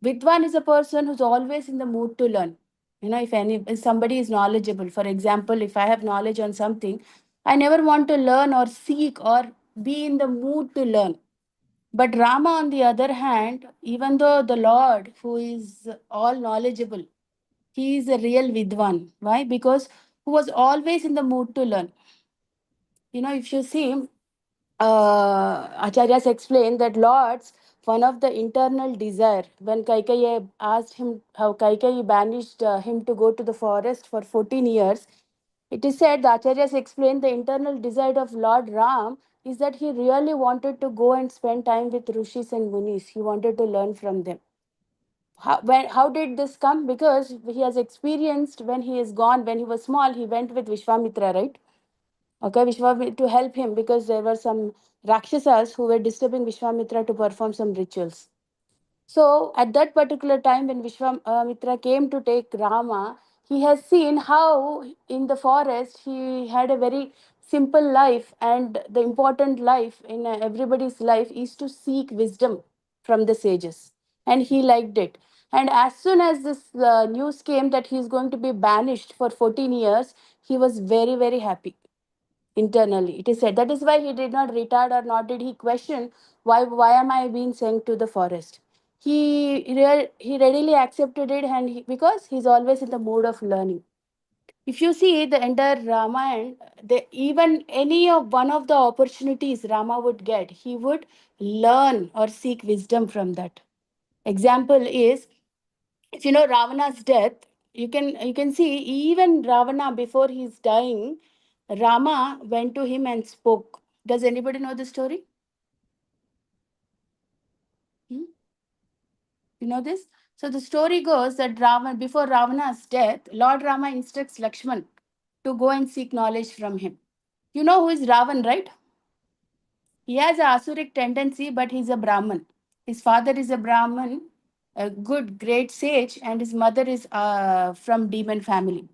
Vidvan is a person who's always in the mood to learn. If somebody is knowledgeable, for example, if I have knowledge on something, I never want to learn or seek or be in the mood to learn. But Rama, on the other hand, even though the Lord, who is all knowledgeable, he is a real Vidvan. Why? Because who was always in the mood to learn. If you see, Acharyas explained that Lord's one of the internal desire when Kaikeyi asked him how Kaikeyi banished him to go to the forest for 14 years. It is said, the Acharyas explained the internal desire of Lord Ram is that he really wanted to go and spend time with Rishis and Munis. He wanted to learn from them. How did this come? Because he has experienced when he is gone, when he was small, he went with Vishwamitra, right? Okay, Vishwamitra to help him because there were some Rakshasas who were disturbing Vishwamitra to perform some rituals. So at that particular time when Vishwamitra came to take Rama, he has seen how in the forest he had a very simple life, and the important life in everybody's life is to seek wisdom from the sages. And he liked it. And as soon as this news came that he is going to be banished for 14 years, he was very, very happy internally. It is said that is why he did not retire, or nor did he question why am I being sent to the forest. He readily accepted it, and because he's always in the mood of learning. If you see the entire Ramayana, even any of one of the opportunities Rama would get, he would learn or seek wisdom from that. Example is, if you know Ravana's death, you can see even Ravana before he's dying, Rama went to him and spoke. Does anybody know the story? Hmm? You know this? So the story goes that before Ravana's death, Lord Rama instructs Lakshman to go and seek knowledge from him. You know who is Ravan, right? He has a asuric tendency, but he's a Brahman. His father is a Brahman, a good, great sage, and his mother is from demon family.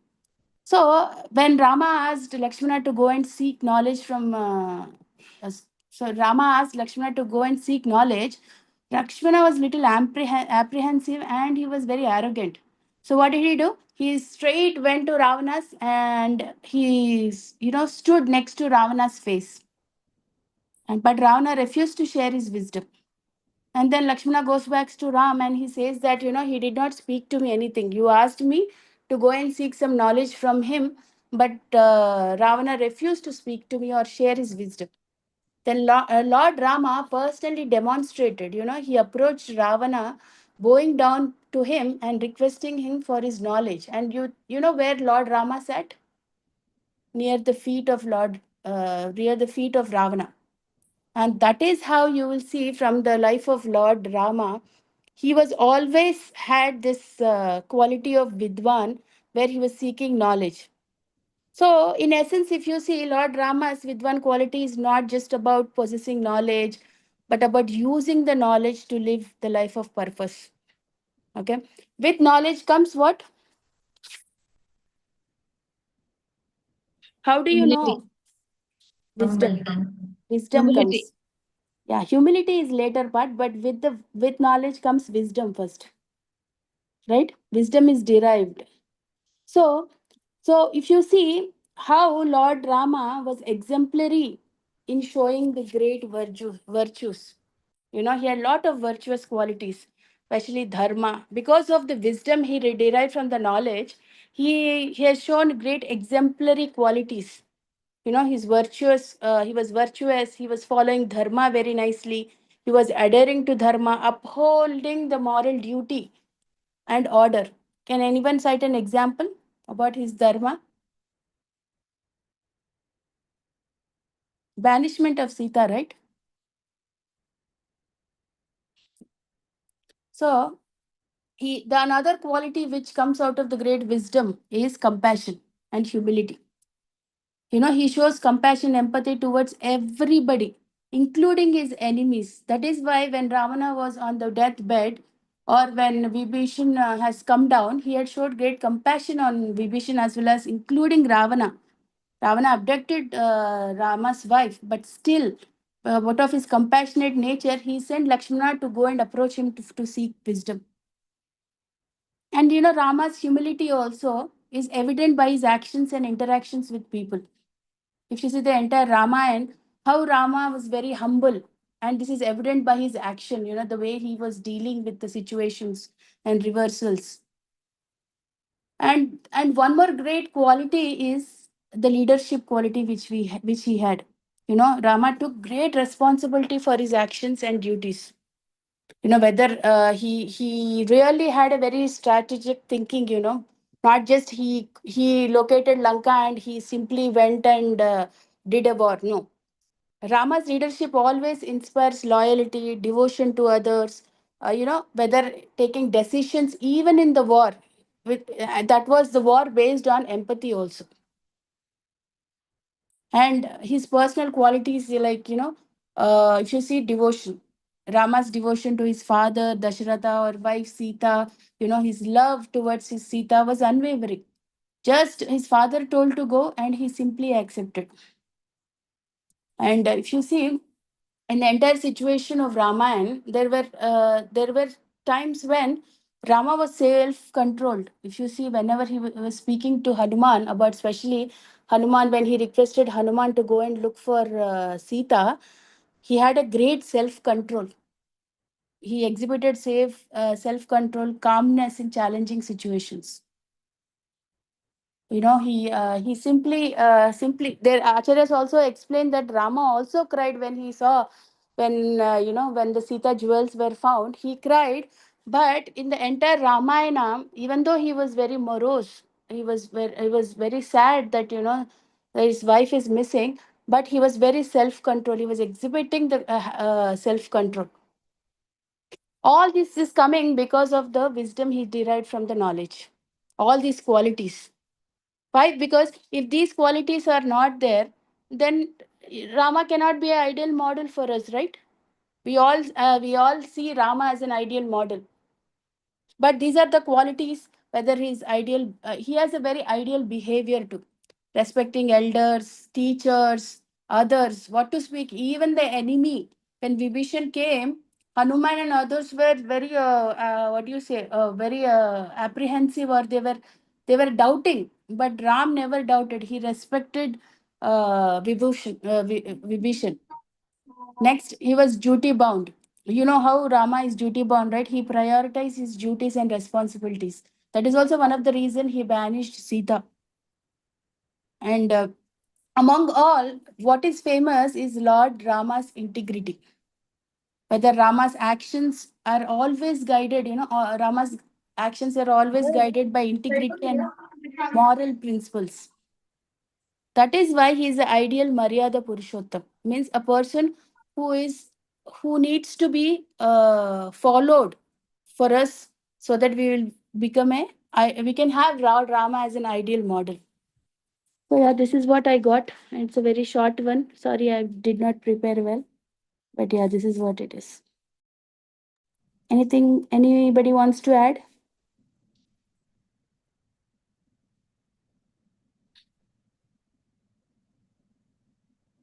So when Rama asked Lakshmana to go and seek knowledge from, so Rama asked Lakshmana to go and seek knowledge. Lakshmana was little apprehensive, and he was very arrogant. So what did he do? He straight went to Ravana's, and he, stood next to Ravana's face. But Ravana refused to share his wisdom. And then Lakshmana goes back to Ram and he says that, he did not speak to me anything. You asked me to go and seek some knowledge from him, but Ravana refused to speak to me or share his wisdom. Then Lord Rama personally demonstrated, he approached Ravana, bowing down to him and requesting him for his knowledge. And you know where Lord Rama sat? Near the feet of Ravana. And that is how you will see from the life of Lord Rama. He was always had this quality of Vidvan where he was seeking knowledge. So, in essence, if you see Lord Rama's Vidvan quality is not just about possessing knowledge, but about using the knowledge to live the life of purpose. Okay. With knowledge comes what? How do you Humility. know? Wisdom. Wisdom Humility. comes. Yeah, humility is later part, but with knowledge comes wisdom first. Right? Wisdom is derived. So, if you see how Lord Rama was exemplary in showing the great virtues, he had a lot of virtuous qualities, especially dharma. Because of the wisdom he derived from the knowledge, he has shown great exemplary qualities. He's virtuous. He was virtuous. He was following dharma very nicely. He was adhering to dharma, upholding the moral duty and order. Can anyone cite an example about his dharma? Banishment of Sita, right? So, the another quality which comes out of the great wisdom is compassion and humility. He shows compassion, empathy towards everybody, including his enemies. That is why when Ravana was on the deathbed, or when Vibhishan has come down, he had showed great compassion on Vibhishan as well as including Ravana. Ravana abducted Rama's wife, but still out of his compassionate nature, he sent Lakshmana to go and approach him to seek wisdom. And Rama's humility also is evident by his actions and interactions with people. If you see the entire Ramayana, how Rama was very humble, and this is evident by his action, the way he was dealing with the situations and reversals. And one more great quality is the leadership quality which he had. Rama took great responsibility for his actions and duties. Whether he really had a very strategic thinking. Not just he located Lanka and he simply went and did a war. No, Rama's leadership always inspires loyalty, devotion to others. Whether taking decisions even in the war, that was the war based on empathy also. And his personal qualities, like if you see devotion, Rama's devotion to his father Dasharatha or wife Sita, his love towards his Sita was unwavering. Just his father told to go and he simply accepted. And if you see in the entire situation of Ramayana, there were times when Rama was self-controlled. If you see, whenever he was speaking to Hanuman about, especially Hanuman, when he requested Hanuman to go and look for Sita, he had a great self-control. He exhibited self-control, calmness in challenging situations. He simply their acharyas also explained that Rama also cried when he saw, when the Sita jewels were found, he cried. But in the entire Ramayana, even though he was very morose, he was very sad that that his wife is missing, but he was very self-control. He was exhibiting the self-control. All this is coming because of the wisdom he derived from the knowledge. All these qualities. Why? Because if these qualities are not there, then Rama cannot be an ideal model for us, right? We all see Rama as an ideal model. But these are the qualities, whether he's ideal, he has a very ideal behavior too. Respecting elders, teachers, others, what to speak, even the enemy. When Vibhishan came, Hanuman and others were very, what do you say, very apprehensive, or they were doubting. But Ram never doubted. He respected Vibhishan. Next, he was duty bound. You know how Rama is duty bound, right? He prioritized his duties and responsibilities. That is also one of the reasons he banished Sita. And among all, what is famous is Lord Rama's integrity. Whether Rama's actions are always guided, Rama's actions are always guided by integrity and moral principles. That is why he is the ideal Maryada Purushottam. Means a person who is who needs to be followed for us, so that we will become we can have Rama as an ideal model. So yeah, this is what I got. It's a very short one. Sorry, I did not prepare well. But yeah, this is what it is. Anything anybody wants to add?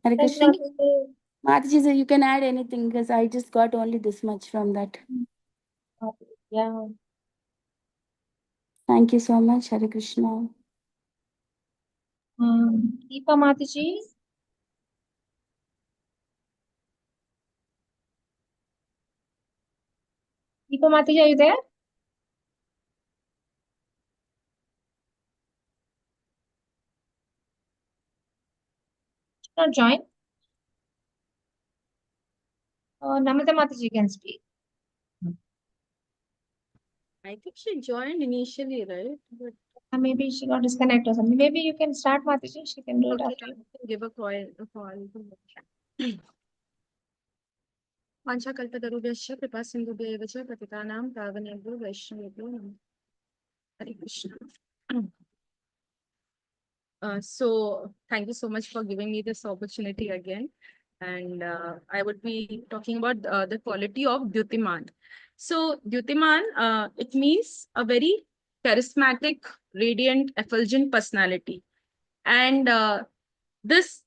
Hare Thank you, Krishna. Mataji. Mataji, sir, you can add anything because I just got only this much from that. Yeah. Thank you so much, Hare Krishna. Deepa Mataji. Deepa Mataji, are you there? Not join. Namrata Mataji can speak. I think she joined initially, right? But Maybe she got disconnected or something. Maybe you can start, Mataji. She can do it okay, after you. give a call. Vanchakalpatarubhyascha kripa sindhubhyev cha patitanam pavanebhyo vaishnavebhyo namo. Hare Krishna. So thank you so much for giving me this opportunity again. And I would be talking about the quality of Dyutiman. So Dyutiman, it means a very charismatic, radiant, effulgent personality. And this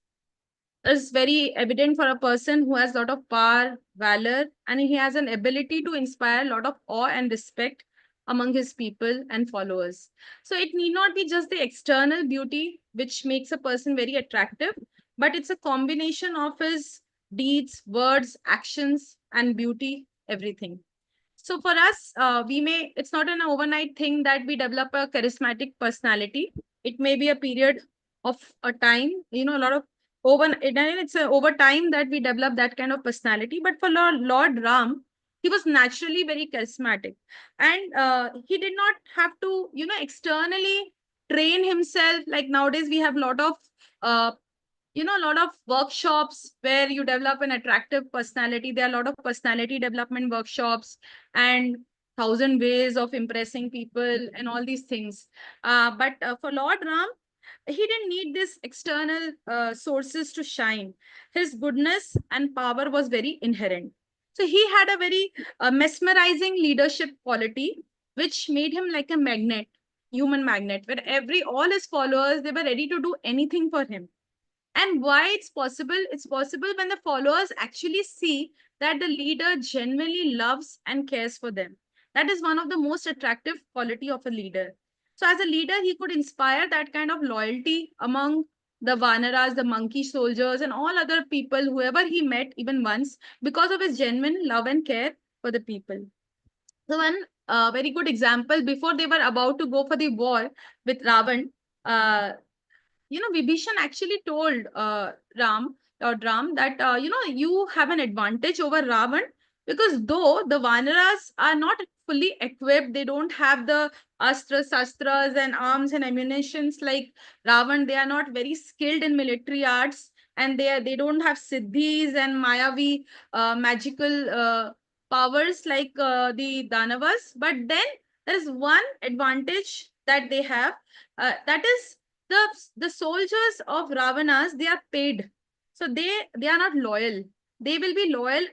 is very evident for a person who has a lot of power, valor, and he has an ability to inspire a lot of awe and respect among his people and followers. So it need not be just the external beauty which makes a person very attractive, but it's a combination of his deeds, words, actions, and beauty, everything. So for us, it's not an overnight thing that we develop a charismatic personality. It may be a period of a time, a lot of it's over time that we develop that kind of personality. But for Lord Ram, he was naturally very charismatic, and he did not have to, externally train himself. Like nowadays, we have a lot of uh, a lot of workshops where you develop an attractive personality. There are a lot of personality development workshops and 1,000 ways of impressing people and all these things. But for Lord Ram, he didn't need this external sources to shine. His goodness and power was very inherent. So he had a very mesmerizing leadership quality, which made him like a magnet, human magnet, where all his followers, they were ready to do anything for him. And why it's possible? It's possible when the followers actually see that the leader genuinely loves and cares for them. That is one of the most attractive quality of a leader. So as a leader, he could inspire that kind of loyalty among the Vanaras, the monkey soldiers, and all other people, whoever he met even once, because of his genuine love and care for the people. So one very good example, before they were about to go for the war with Ravan, Vibhishan actually told Ram that, you have an advantage over Ravan, because though the Vanaras are not fully equipped, they don't have the shastras and arms and ammunitions like Ravan. They are not very skilled in military arts, and they don't have siddhis and mayavi magical powers like the Danavas. But then there is one advantage that they have, that is the soldiers of Ravanas, they are paid. So they are not loyal. They will be loyal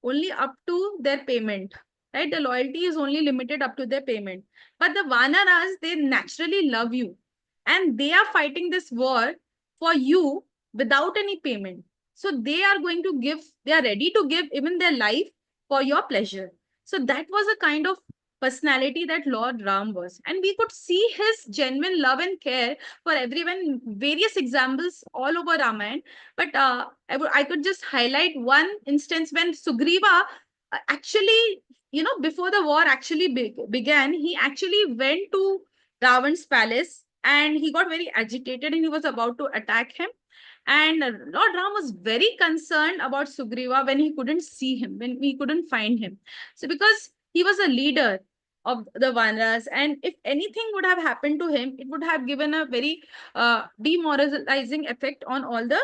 only up to their payment. Right? The loyalty is only limited up to their payment. But the Vanaras, they naturally love you. And they are fighting this war for you without any payment. So they are ready to give even their life for your pleasure. So that was a kind of personality that Lord Ram was. And we could see his genuine love and care for everyone, various examples all over Ramayana. But I could just highlight one instance when Sugriva actually, before the war actually began, he actually went to Ravan's palace and he got very agitated and he was about to attack him. And Lord Ram was very concerned about Sugriva when he couldn't see him, when he couldn't find him. So because he was a leader of the Vanaras, and if anything would have happened to him, it would have given a very demoralizing effect on all the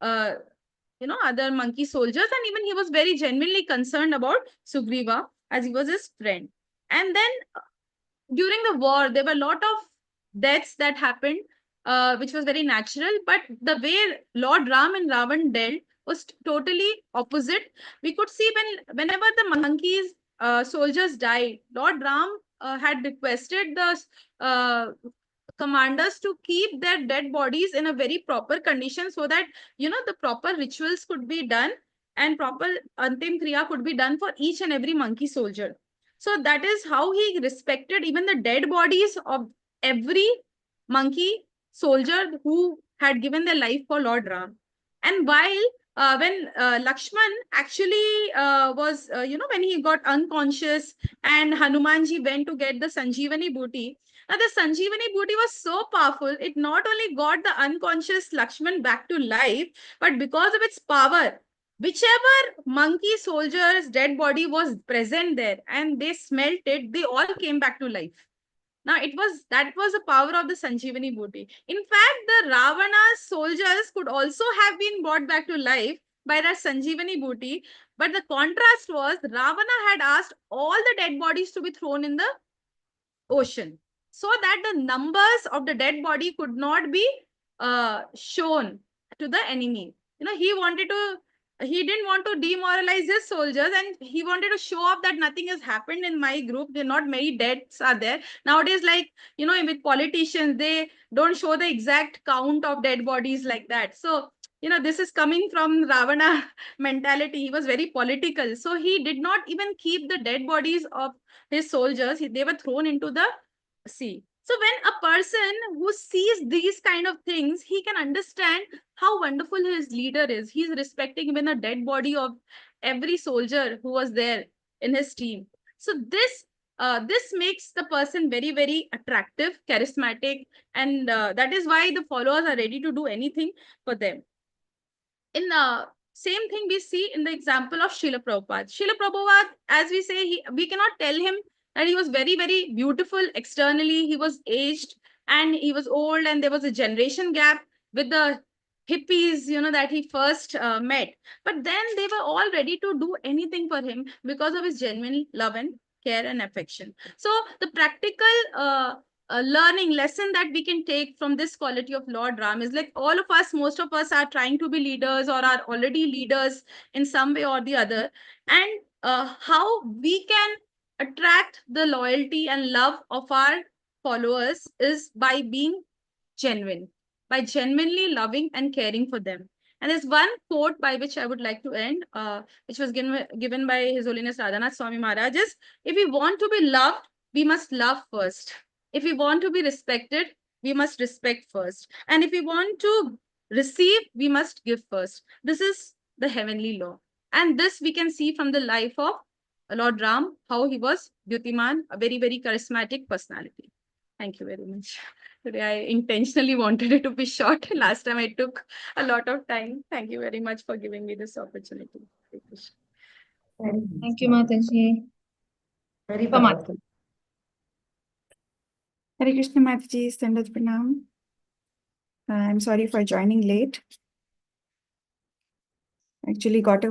other monkey soldiers. And even he was very genuinely concerned about Sugriva as he was his friend. And then during the war, there were a lot of deaths that happened, which was very natural. But the way Lord Ram and Ravan dealt was totally opposite. We could see whenever the monkeys soldiers died, Lord Ram had requested the commanders to keep their dead bodies in a very proper condition, so that the proper rituals could be done and proper antim kriya could be done for each and every monkey soldier. So that is how he respected even the dead bodies of every monkey soldier who had given their life for Lord Ram. And while when Lakshman actually was, when he got unconscious and Hanumanji went to get the Sanjeevani booty, now the Sanjeevani booty was so powerful, it not only got the unconscious Lakshman back to life, but because of its power, whichever monkey soldier's dead body was present there and they smelt it, they all came back to life. Now that was the power of the Sanjeevani booty. In fact, the Ravana's soldiers could also have been brought back to life by that Sanjeevani booty. But the contrast was Ravana had asked all the dead bodies to be thrown in the ocean, so that the numbers of the dead body could not be shown to the enemy. He didn't want to demoralize his soldiers, and he wanted to show off that nothing has happened in my group. They're not many deaths are there. Nowadays, like, with politicians, they don't show the exact count of dead bodies like that. So this is coming from Ravana mentality. He was very political. So he did not even keep the dead bodies of his soldiers. They were thrown into the sea. So when a person who sees these kind of things, he can understand how wonderful his leader is. He's respecting even the dead body of every soldier who was there in his team. So this makes the person very, very attractive, charismatic, and that is why the followers are ready to do anything for them. In the same thing we see in the example of Srila Prabhupada. Srila Prabhupada, as we say, we cannot tell him that he was very, very beautiful externally. He was aged and he was old, and there was a generation gap with the hippies, that he first met. But then they were all ready to do anything for him because of his genuine love and care and affection. So the practical learning lesson that we can take from this quality of Lord Ram is like all of us, most of us are trying to be leaders or are already leaders in some way or the other. And how we can attract the loyalty and love of our followers is by being genuine, by genuinely loving and caring for them. And there's one quote by which I would like to end, which was given by His Holiness Radhanath Swami Maharaj is, if we want to be loved, we must love first. If we want to be respected, we must respect first. And if we want to receive, we must give first. This is the heavenly law. And this we can see from the life of Lord Ram, how he was Dyutiman, a very, very charismatic personality. Thank you very much. Today I intentionally wanted it to be short. Last time I took a lot of time. Thank you very much for giving me this opportunity. Thank you, Mataji. Very So much. powerful. Hare Krishna Mataji, Standard Pranam. I'm sorry for joining late. Actually got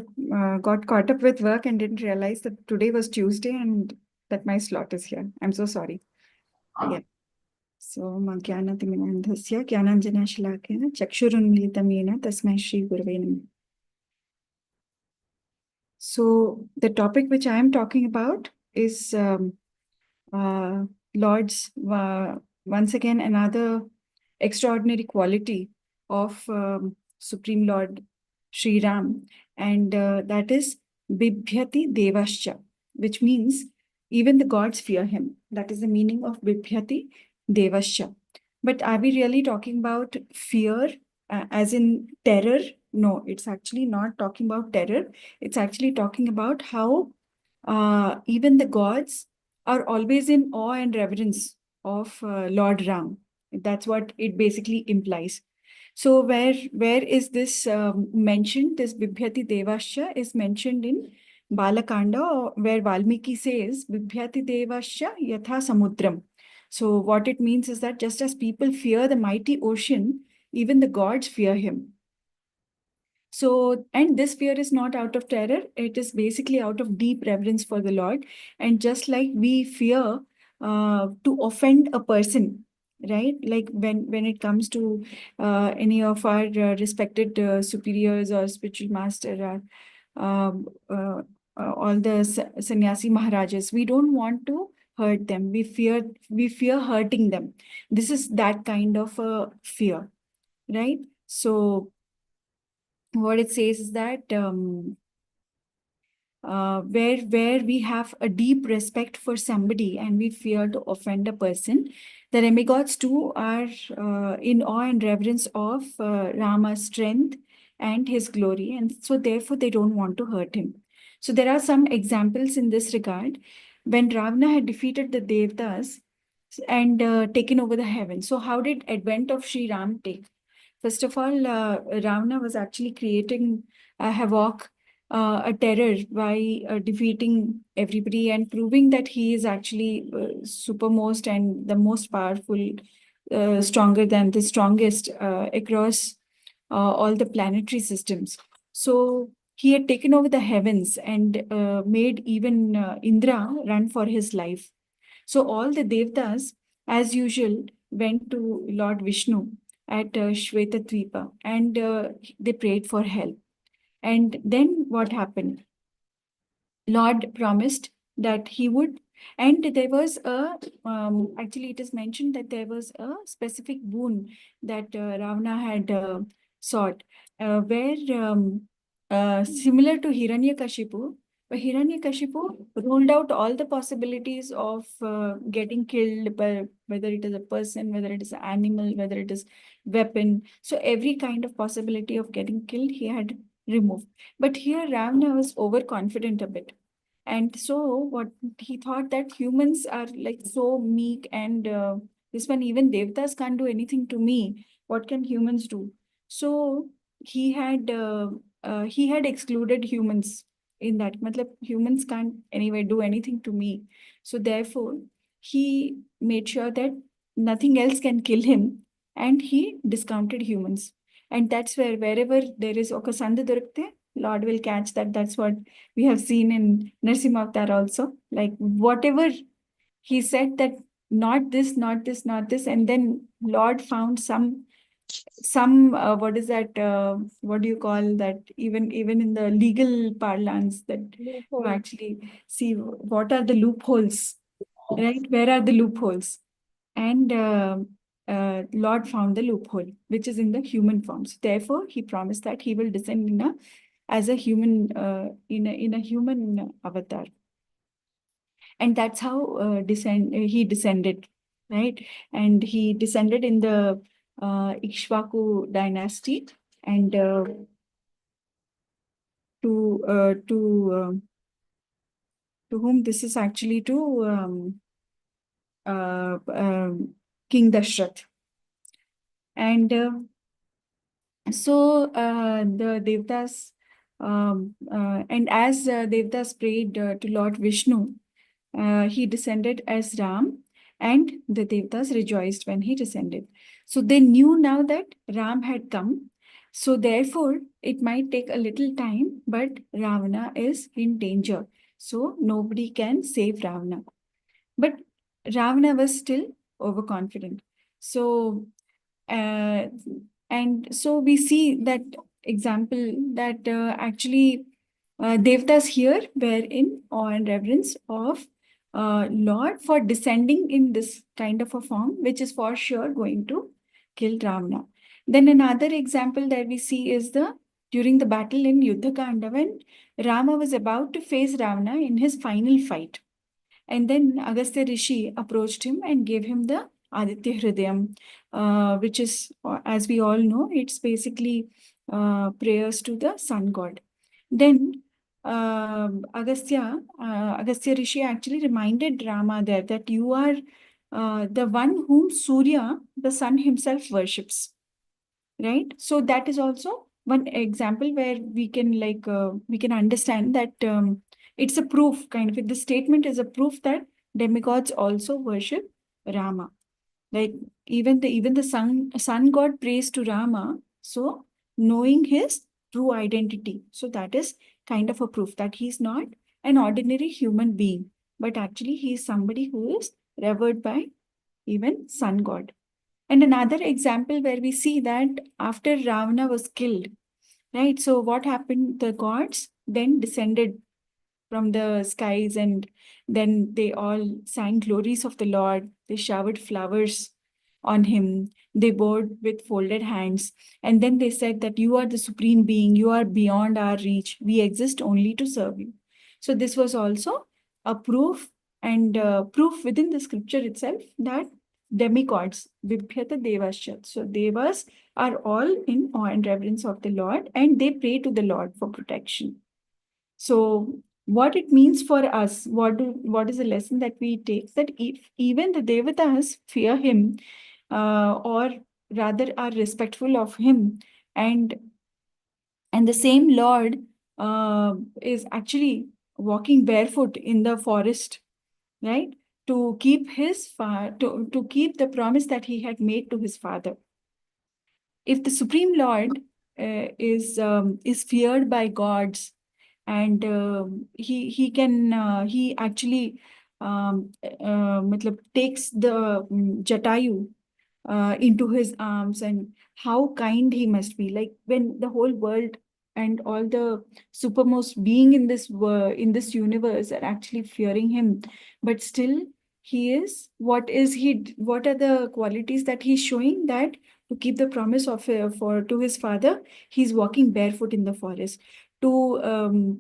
caught up with work and didn't realize that today was Tuesday and that my slot is here. I'm so sorry. Yeah. So, Magyanatimirandhasya Gyananjana Shalakena Chakshurunmilitam Yena Tasmai Shri Gurave Namah. So, the topic which I am talking about is Lord's, once again, another extraordinary quality of Supreme Lord Sri Ram, and that is Bibhyati devasca, which means even the gods fear him. That is the meaning of Bibhyati devasca. But are we really talking about fear as in terror? No, it's actually not talking about terror. It's actually talking about how even the gods are always in awe and reverence of Lord Ram. That's what it basically implies. So where is this mentioned? This Bibhyati devasca is mentioned in Balakanda, where Valmiki says, Bibhyati devasca yatha samudram. So what it means is that just as people fear the mighty ocean, even the gods fear him. So, and this fear is not out of terror. It is basically out of deep reverence for the Lord. And just like we fear to offend a person, right? Like when it comes to any of our respected superiors or spiritual master or all the sannyasi maharajas, we don't want to hurt them. We fear hurting them. This is that kind of a fear, right? So what it says is that where we have a deep respect for somebody and we fear to offend a person, the demigods too are in awe and reverence of Rama's strength and his glory, and so therefore they don't want to hurt him. So there are some examples in this regard. When Ravana had defeated the Devtas and taken over the heavens, so how did advent of Sri Ram take? First of all, Ravana was actually creating a havoc, a terror by defeating everybody and proving that he is actually supermost and the most powerful, stronger than the strongest across all the planetary systems. So he had taken over the heavens and made even Indra run for his life. So all the Devtas, as usual, went to Lord Vishnu at Shweta Dvipa and they prayed for help. And then what happened? Lord promised that he would, and there was a, actually it is mentioned that there was a specific boon that Ravana had sought, where similar to Hiranyakashipu, but Hiranyakashipu ruled out all the possibilities of getting killed by whether it is a person, whether it is an animal, whether it is weapon. So every kind of possibility of getting killed, he had removed. But here Ravana was overconfident a bit. And so what he thought that humans are like so meek and this one, even Devatas can't do anything to me. What can humans do? So he had excluded humans in that. Matlab, humans can't anyway do anything to me. So therefore, he made sure that nothing else can kill him, and he discounted humans. And that's where wherever there is Okasanda Durukte, Lord will catch that. That's what we have seen in Narsimha Avatar also. Like whatever he said that not this, not this, not this, and then Lord found some what is that? What do you call that? Even in the legal parlance, that you actually see what are the loopholes, right? Where are the loopholes? And Lord found the loophole, which is in the human form. So therefore, he promised that he will descend as a human in a human avatar. And that's how he descended, right? And he descended in the Ikshvaku dynasty, and to whom this is actually to King Dashrath. And so the Devtas, and as Devtas prayed to Lord Vishnu, he descended as Ram, and the Devtas rejoiced when he descended. So they knew now that Ram had come. So therefore, it might take a little time, but Ravana is in danger. So nobody can save Ravana. But Ravana was still overconfident. So, and so we see that example that actually Devtas here were in awe and reverence of Lord for descending in this kind of a form, which is for sure going to kill Ravana. Then another example that we see is during the battle in Yuddhakanda, when Rama was about to face Ravana in his final fight. And then Agastya Rishi approached him and gave him the Aditya Hridayam, which is, as we all know, it's basically prayers to the sun god. Then Agastya Rishi actually reminded Rama there that you are the one whom Surya, the sun himself, worships. Right? So that is also one example where we can understand that it's a proof, kind of, the statement is a proof that demigods also worship Rama. Like even the sun god prays to Rama, so knowing his true identity. So that is kind of a proof that he's not an ordinary human being, but actually he is somebody who is revered by even sun god. And another example where we see that after Ravana was killed, right? So what happened? The gods then descended from the skies, and then they all sang glories of the Lord. They showered flowers on him. They bowed with folded hands. And then they said that you are the supreme being. You are beyond our reach. We exist only to serve you. So this was also a proof, and proof within the scripture itself, that demigods, Bibhyati devasca. So devas are all in awe and reverence of the Lord, and they pray to the Lord for protection. So what it means for us, what is the lesson that we take? That if even the devatas fear him, or rather are respectful of him, and the same Lord is actually walking barefoot in the forest, right? To keep to keep the promise that he had made to his father. If the Supreme Lord is feared by gods, and he actually takes the Jatayu into his arms, and how kind he must be. Like when the whole world and all the supermost being in this universe are actually fearing him, but still he is, what are the qualities that he's showing? That to keep the promise of to his father, he's walking barefoot in the forest. To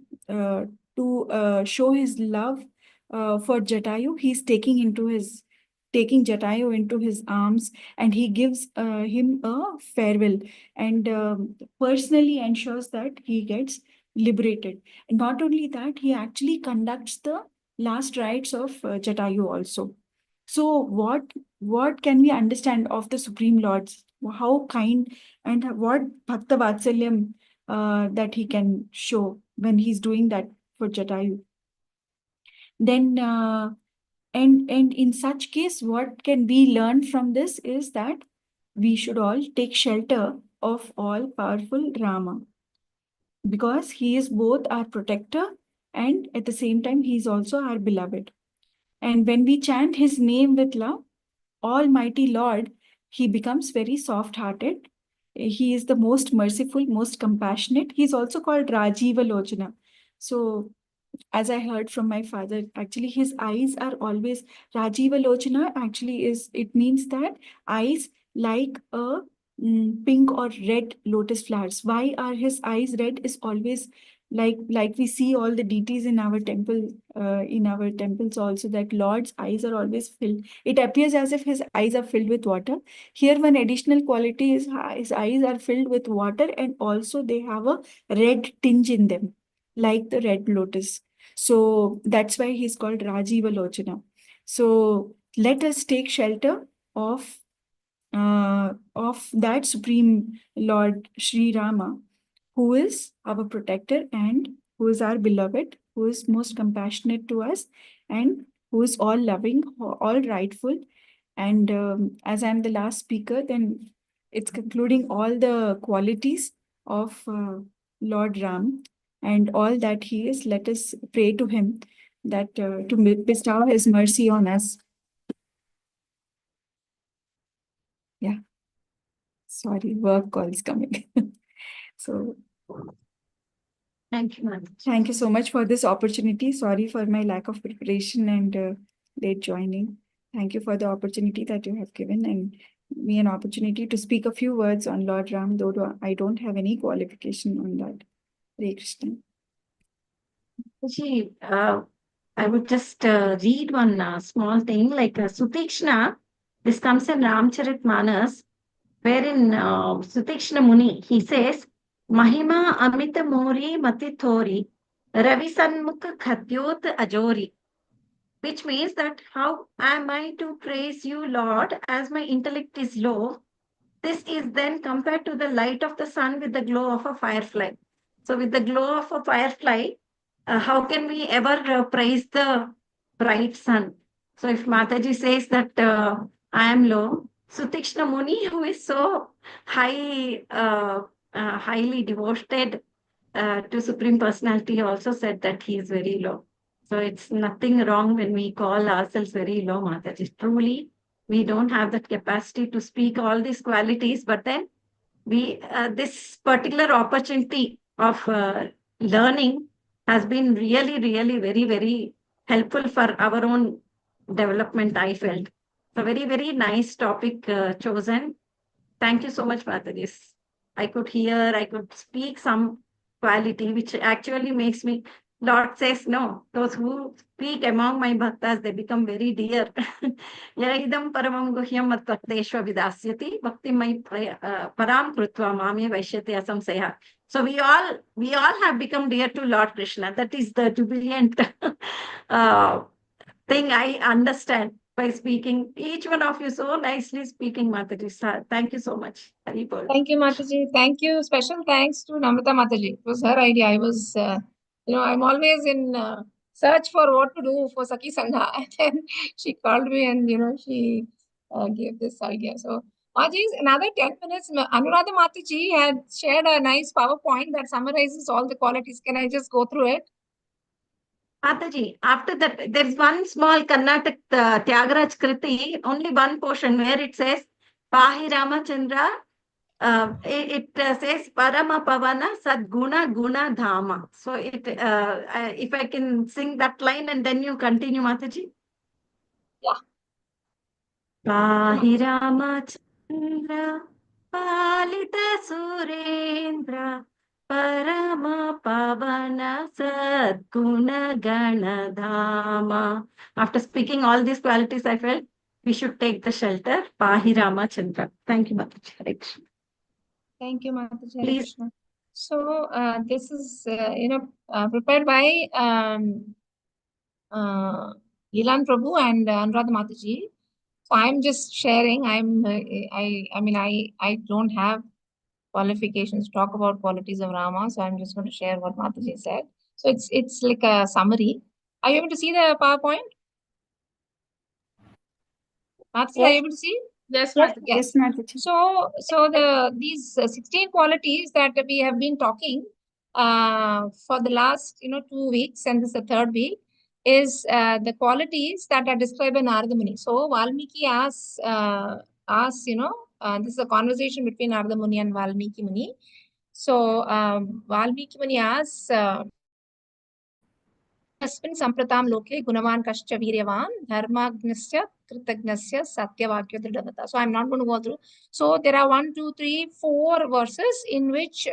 show his love for Jatayu, he's taking Jatayu into his arms, and he gives him a farewell, and personally ensures that he gets liberated. And not only that, he actually conducts the last rites of Jatayu also. So what can we understand of the Supreme Lords? How kind and what Bhakta Vatsalyam that he can show when he's doing that for Jatayu. Then and in such case, what can we learn from this is that we should all take shelter of all powerful Rama, because he is both our protector and at the same time he is also our beloved. And when we chant his name with love, Almighty Lord, he becomes very soft-hearted. He is the most merciful, most compassionate. He's also called Rajiva Lochana. So as I heard from my father, actually his eyes are always Rajiva Lochana. Actually, it means that eyes like a pink or red lotus flowers. Why are his eyes red? Is always like we see all the deities in our temple, in our temples also, that Lord's eyes are always filled. It appears as if his eyes are filled with water. Here, one additional quality is his eyes are filled with water, and also they have a red tinge in them, like the red lotus. So that's why he's called Rajiva Lochana. So let us take shelter of that Supreme Lord Sri Rama, who is our protector and who is our beloved, who is most compassionate to us, and who is all loving, all rightful. And as I'm the last speaker, then it's concluding all the qualities of Lord Ram and all that he is. Let us pray to him that to bestow his mercy on us. Yeah. Sorry, work call is coming. So Thank you, Mataji. thank you so much for this opportunity. Sorry for my lack of preparation and late joining. Thank you for the opportunity that you have given and me an opportunity to speak a few words on Lord Ram, though I don't have any qualification on that. Hare Krishna. Ji, I would just read one small thing, like Sutikshna. This comes in Ramcharitmanas, wherein Sutikshna Muni, he says, Mahima Amita Mori Matithori Ravi Sanmukha Khatyot Ajori, which means that how am I to praise you, Lord, as my intellect is low? This is then compared to the light of the sun with the glow of a firefly. So with the glow of a firefly, how can we ever praise the bright sun? So if Mataji says that I am low, Sutikshna Muni, who is so highly devoted to Supreme Personality, also said that he is very low. So it's nothing wrong when we call ourselves very low, Mataji. Truly, we don't have that capacity to speak all these qualities, but then this particular opportunity of learning has been really, really very, very helpful for our own development, I felt. So very, very nice topic chosen. Thank you so much, Mataji. I could hear, I could speak some quality, which actually makes me, Lord says, no, those who speak among my bhaktas, they become very dear. Yaidam paramam guhyam mat bhakteshva vidasyati, bhakti mai param krutva mame vaishyati asamsaya. So we all have become dear to Lord Krishna. That is the jubilant thing I understand by speaking. Each one of you so nicely speaking, Mataji. Thank you so much. Hari bol. Thank you, Mataji. Thank you. Special thanks to Namrata Mataji. It was her idea. I was, I'm always in search for what to do for Sakhi Sangha. And then she called me and, she gave this idea. So, Mataji, another 10 minutes. Anuradha Mataji had shared a nice PowerPoint that summarizes all the qualities. Can I just go through it? Mataji, after that, there's one small Karnataka Tyagaraj Kriti, only one portion where it says, Pahi Ramachandra, it says Parama Pavana Sadguna Guna Dhama. So if I can sing that line and then you continue, Mataji. Yeah. Pahi Ramachandra, Vidvan Sadguna Ganadhama. After speaking all these qualities, I felt we should take the shelter. Pahi Rama Chandra. Thank you, Mataji. Hare Krishna. Thank you, Mataji. Hare Please. Krishna. So this is prepared by Gilan Prabhu and Anuradha Mataji. So I'm just sharing. I mean I don't have qualifications to talk about qualities of Rama, so I'm just going to share what Mataji said. So it's like a summary. Are you able to see the PowerPoint? Mataji, are you able to see? Yes, Yes, Mataji. yes, Mataji. So these 16 qualities that we have been talking for the last 2 weeks, and this is the third week, is the qualities that are described by Narada Muni. So Valmiki asks this is a conversation between Narada Muni and Valmiki Muni. So Valmiki Muni asks, अस्मिन् सम्प्रतां लोके गुणवान् कश्च वीर्यवान् धर्माज्ञस्य कृतज्ञस्य सत्यवाक्यो दृढवता. So I'm not going to go through. So there are 1, 2, 3, 4 verses in which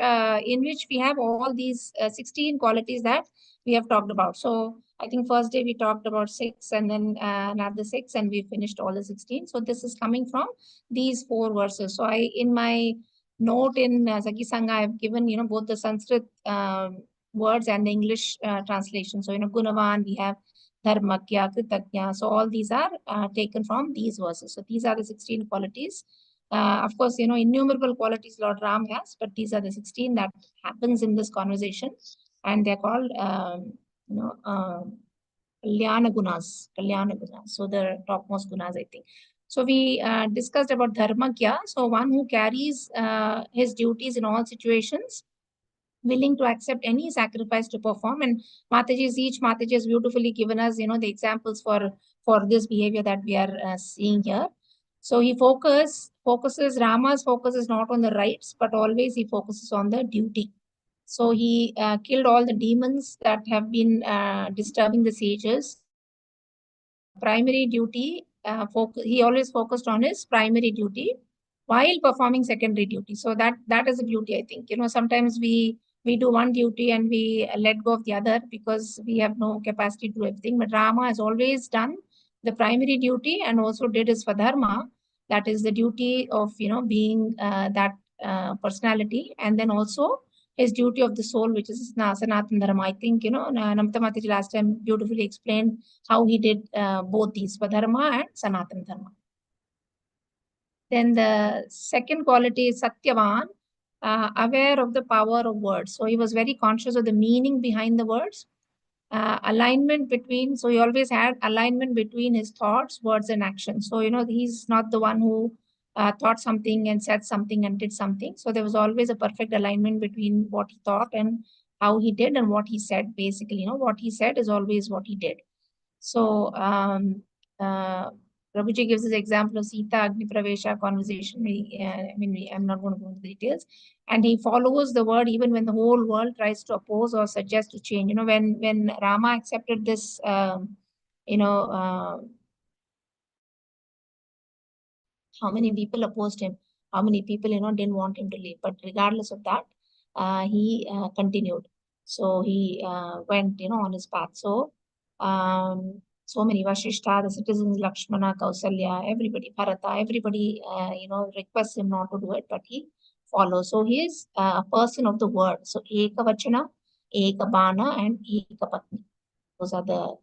we have all these 16 qualities that we have talked about. So I think first day we talked about 6 and then another 6 and we finished all the 16. So this is coming from these 4 verses. So in my note in Sakhi Sangha, I've given both the Sanskrit words and the English translation. So, Gunavan, we have Dharmakya, Kritagya. So, all these are taken from these verses. So, these are the 16 qualities. Of course, innumerable qualities Lord Ram has, but these are the 16 that happens in this conversation. And they're called, Kalyana Gunas. So, the topmost Gunas, I think. So, we discussed about Dharmakya. So, one who carries his duties in all situations, willing to accept any sacrifice to perform. And each Mataji has beautifully given us, the examples for this behavior that we are seeing here. So he focuses, Rama's focus is not on the rights, but always he focuses on the duty. So he killed all the demons that have been disturbing the sages. Primary duty, he always focused on his primary duty while performing secondary duty. So that is a beauty, I think. Sometimes we do one duty and we let go of the other because we have no capacity to do everything. But Rama has always done the primary duty and also did his Svadharma. That is the duty of, being that personality. And then also his duty of the soul, which is Sanatana Dharma. I think, Namrata Mataji last time beautifully explained how he did both these, Svadharma and Sanatana Dharma. Then the second quality is Satyavan, aware of the power of words. So he was very conscious of the meaning behind the words. Alignment between, so he always had alignment between his thoughts, words, and actions. So, he's not the one who thought something and said something and did something. So there was always a perfect alignment between what he thought and how he did and what he said. Basically, what he said is always what he did. So, Prabhuji gives us an example of Sita Agni Pravesha conversation. I'm not going to go into the details. And he follows the word even when the whole world tries to oppose or suggest to change. When Rama accepted this, how many people opposed him, how many people, didn't want him to leave. But regardless of that, he continued. So he went, on his path. So, so many Vashishta, the citizens, Lakshmana, Kausalya, everybody, Bharata, everybody, requests him not to do it, but he follows. So he is a person of the word. So Eka Vachana, Eka Bana, and Eka Patni. Those are the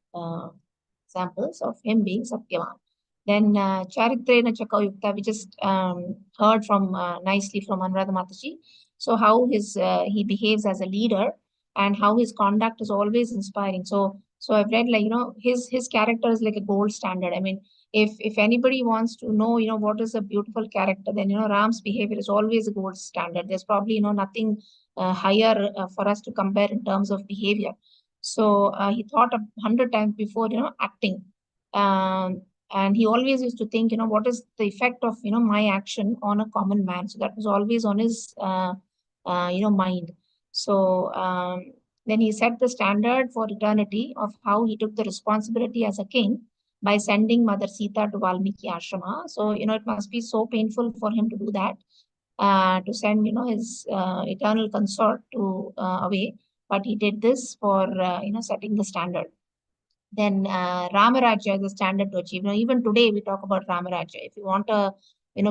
examples of him being Satyavan. Then Charitrena chakoyuktah, we just heard from nicely from Anuradha Mataji. So how he behaves as a leader and how his conduct is always inspiring. So I've read his character is like a gold standard. I mean, if anybody wants to know, what is a beautiful character, then, Ram's behavior is always a gold standard. There's probably, nothing higher for us to compare in terms of behavior. So he thought 100 times before, acting. And he always used to think, what is the effect of, my action on a common man? So that was always on his, mind. So then he set the standard for eternity of how he took the responsibility as a king by sending Mother Sita to Valmiki Ashrama. So, it must be so painful for him to do that, to send, his eternal consort to away. but he did this for, setting the standard. Then Rama Rajya is the standard to achieve. Now, even today we talk about Rama Rajya. If you want a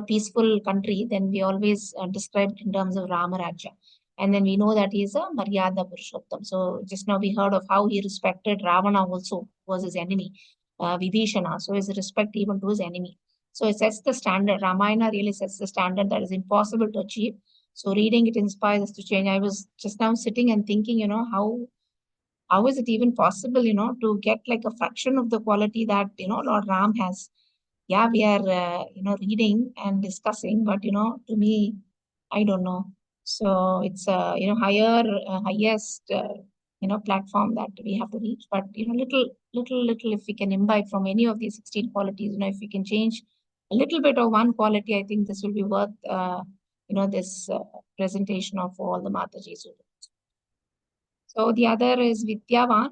peaceful country, then we always describe it in terms of Rama Rajya. And then we know that he is a Maryada Purushottam. So just now we heard of how he respected Ravana also, was his enemy, Vibhishana. So his respect even to his enemy. So it sets the standard. Ramayana really sets the standard that is impossible to achieve. So reading it inspires us to change. I was just now sitting and thinking, how is it even possible, to get like a fraction of the quality that, Lord Ram has? Yeah, we are, reading and discussing, but, to me, I don't know. So it's a, highest, platform that we have to reach. But, little, if we can imbibe from any of these 16 qualities, if we can change a little bit of one quality, I think this will be worth, this presentation of all the Matajis. So the other is Vidyavan.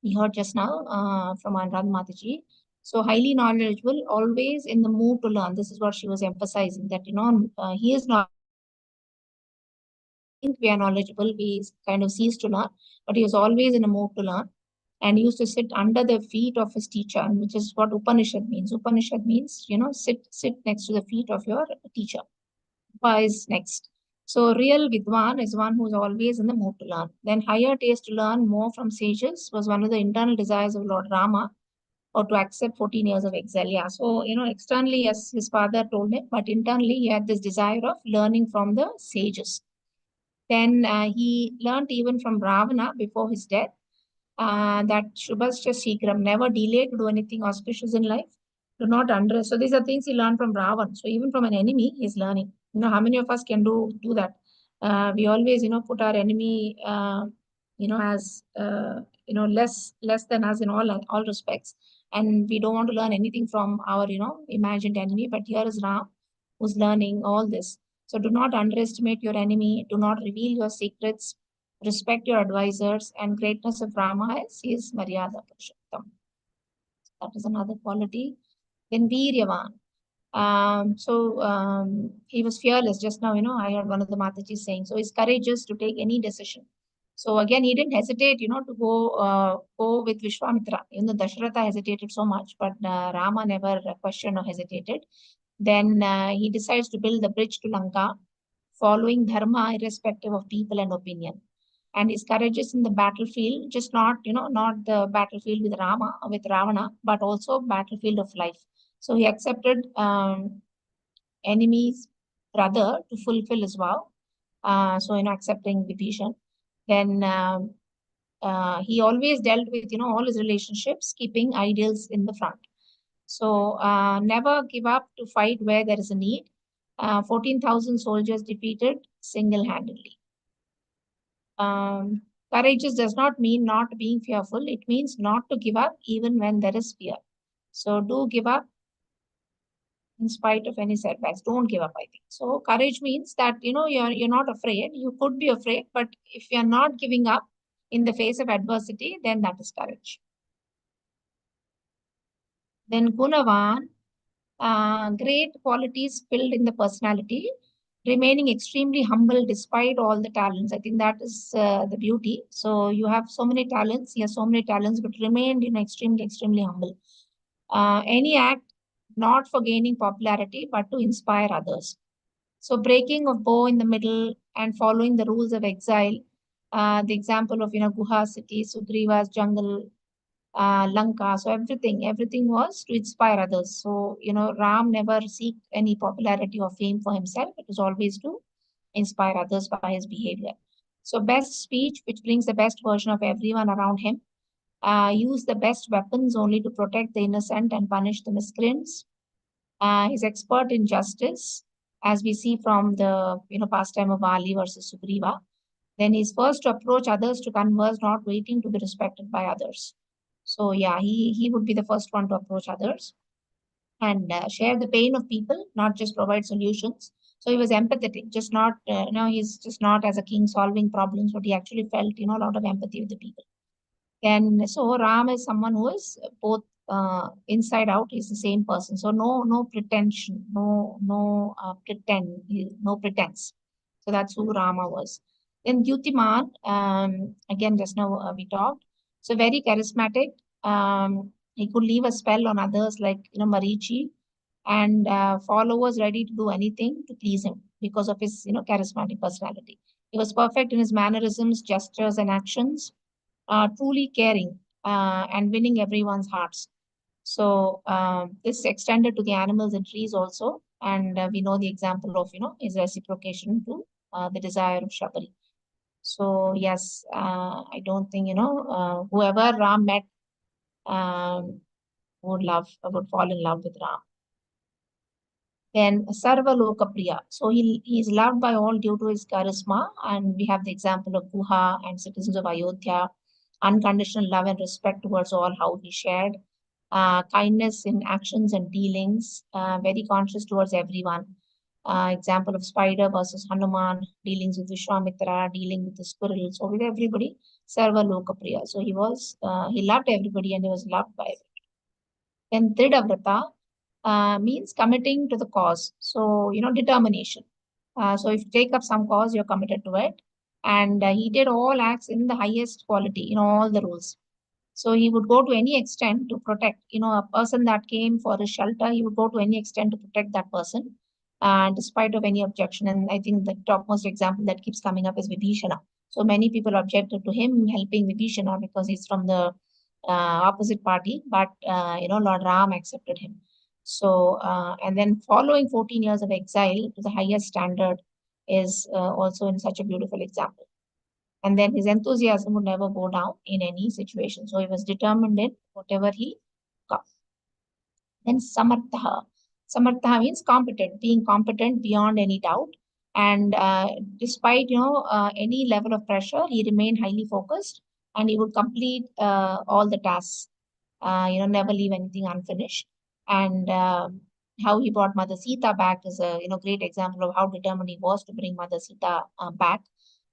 We heard just now from ANURADHA Mataji. So highly knowledgeable, always in the mood to learn. This is what she was emphasizing, that, he is not, think we are knowledgeable, we kind of cease to learn, but he was always in a mood to learn. And he used to sit under the feet of his teacher, which is what Upanishad means. Upanishad means, sit next to the feet of your teacher. Upa is next. So real Vidvan is one who is always in the mood to learn. Then higher taste to learn more from sages was one of the internal desires of Lord Rama, or to accept 14 years of exile. Yeah. So, externally, yes, his father told him, but internally he had this desire of learning from the sages. Then he learned even from Ravana before his death, that Shubhascha Shikram, never delay to do anything auspicious in life. Do not underestimate. So these are things he learned from Ravan. So even from an enemy, he's learning. How many of us can do that? We always, put our enemy, as, less than us in all respects. And we don't want to learn anything from our, imagined enemy. But here is Ram, who's learning all this. So do not underestimate your enemy. Do not reveal your secrets. Respect your advisors, and greatness of Rama is Maryada Purushottam. That is another quality. Then Viryavan. He was fearless. Just now, I heard one of the Matajis saying, so he's courageous to take any decision. So again, he didn't hesitate, to go with Vishwamitra. Even though Dasharatha hesitated so much, but Rama never questioned or hesitated. Then he decides to build the bridge to Lanka, following dharma irrespective of people and opinion. And he's courageous in the battlefield, just not the battlefield with Ravana, but also battlefield of life. So he accepted enemy's brother to fulfill his vow. Accepting Vibhishan. Then he always dealt with, all his relationships, keeping ideals in the front. So never give up to fight where there is a need. 14,000 soldiers defeated single-handedly. Courageous does not mean not being fearful. It means not to give up even when there is fear. So do give up in spite of any setbacks. Don't give up, I think. So courage means that, you're not afraid. You could be afraid, but if you're not giving up in the face of adversity, then that is courage. Then Gunavan, great qualities filled in the personality, remaining extremely humble despite all the talents. I think that is the beauty. So you have so many talents, but remained, extremely, extremely humble. Any act not for gaining popularity, but to inspire others. So breaking of bow in the middle and following the rules of exile. The example of, Guha city, Sugriva's jungle, Lanka. So everything was to inspire others. So, Ram never seeked any popularity or fame for himself. It was always to inspire others by his behavior. So best speech, which brings the best version of everyone around him. Use the best weapons only to protect the innocent and punish the miscreants. He's expert in justice, as we see from the, pastime of Ali versus Sugriva. Then he's first to approach others to converse, not waiting to be respected by others. So yeah, he would be the first one to approach others and share the pain of people, not just provide solutions. So he was empathetic, just not, he's just not as a king solving problems, but he actually felt, a lot of empathy with the people. And so Ram is someone who is both inside out, is the same person. So no pretension, no pretense. So that's who Rama was. Then Dyutiman, again, just now we talked. So very charismatic. He could leave a spell on others like, Marichi, and followers ready to do anything to please him because of his, charismatic personality. He was perfect in his mannerisms, gestures, and actions, truly caring and winning everyone's hearts. So this extended to the animals and trees also. And we know the example of, his reciprocation to the desire of Shabari. So yes, I don't think, whoever Ram met would fall in love with Ram. Then Sarva Lokapriya. So he is loved by all due to his charisma. And we have the example of Guha and citizens of Ayodhya. Unconditional love and respect towards all, how he shared. Kindness in actions and dealings. Very conscious towards everyone. Example of spider versus Hanuman, dealings with Vishwamitra, dealing with the squirrel. So with everybody, Sarva Lokapriya. So he loved everybody and he was loved by everybody. Then Dridhavrata means committing to the cause. So, determination. So if you take up some cause, you're committed to it. And he did all acts in the highest quality, all the rules. So he would go to any extent to protect, a person that came for his shelter, he would go to any extent to protect that person, despite of any objection. And I think the topmost example that keeps coming up is Vibhishana. So many people objected to him helping Vibhishana because he's from the opposite party, but, Lord Ram accepted him. So, and then following 14 years of exile to the highest standard is also in such a beautiful example. And then his enthusiasm would never go down in any situation. So he was determined in whatever he got. Then Samartha. Samartha means competent, being competent beyond any doubt. And despite, any level of pressure, he remained highly focused and he would complete all the tasks, never leave anything unfinished. And how he brought Mother Sita back is a, great example of how determined he was to bring Mother Sita back.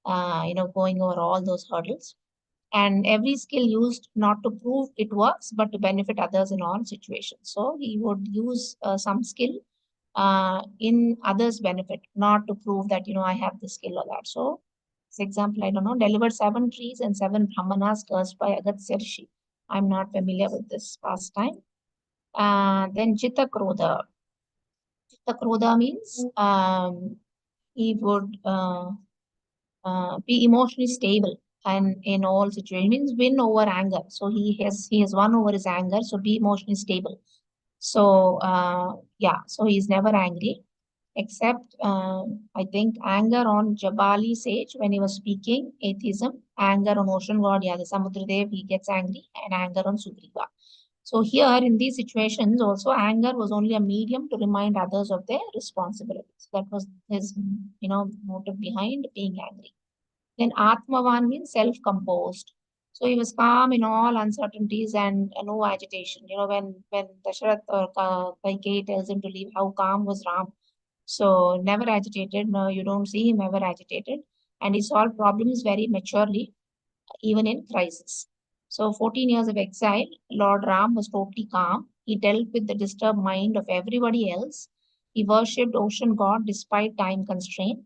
Going over all those hurdles. And every skill used not to prove it works, but to benefit others in all situations. So he would use some skill in others' benefit, not to prove that, I have this skill or that. So, this example, I don't know, delivered 7 trees and 7 brahmanas cursed by Agastya Rishi. I'm not familiar with this pastime. Then Chitta Krodha. Chitta Krodha means he would be emotionally stable and in all situations, means win over anger. So he has won over his anger. So be emotionally stable. So so he's never angry, except I think anger on Jabali sage when he was speaking atheism, anger on ocean god, the Samudradev, he gets angry, and anger on Sugriva. So here in these situations also anger was only a medium to remind others of their responsibilities. That was his, motive behind being angry. Then Atmavan means self-composed. So he was calm in all uncertainties and no agitation. When Dasharath or Kaikeyi tells him to leave, how calm was Ram. So never agitated. No, you don't see him ever agitated. And he solved problems very maturely, even in crisis. So 14 years of exile, Lord Ram was totally calm. He dealt with the disturbed mind of everybody else. He worshipped ocean god despite time constraint.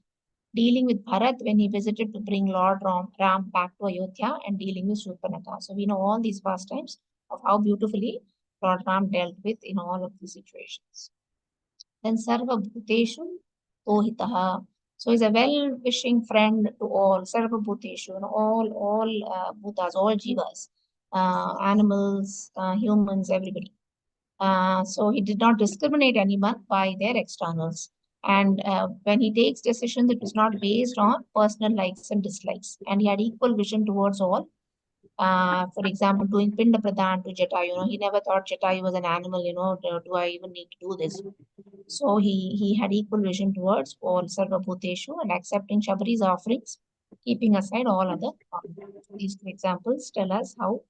Dealing with Bharat when he visited to bring Lord Ram back to Ayodhya, and dealing with Surpanakha. So we know all these pastimes of how beautifully Lord Ram dealt with in all of these situations. Then Sarva Bhuteshu Ohitaha. So he's a well-wishing friend to all. Sarva Bhuteshu, all bhutas, all jivas, animals, humans, everybody. So he did not discriminate anyone by their externals. And when he takes decisions, it was not based on personal likes and dislikes. And he had equal vision towards all. For example, doing Pinda Pradhan to Jatayu, he never thought Jatayu was an animal, do I even need to do this? So he had equal vision towards all Sarva Bhuteshu and accepting Shabari's offerings, keeping aside all other. These 2 examples tell us how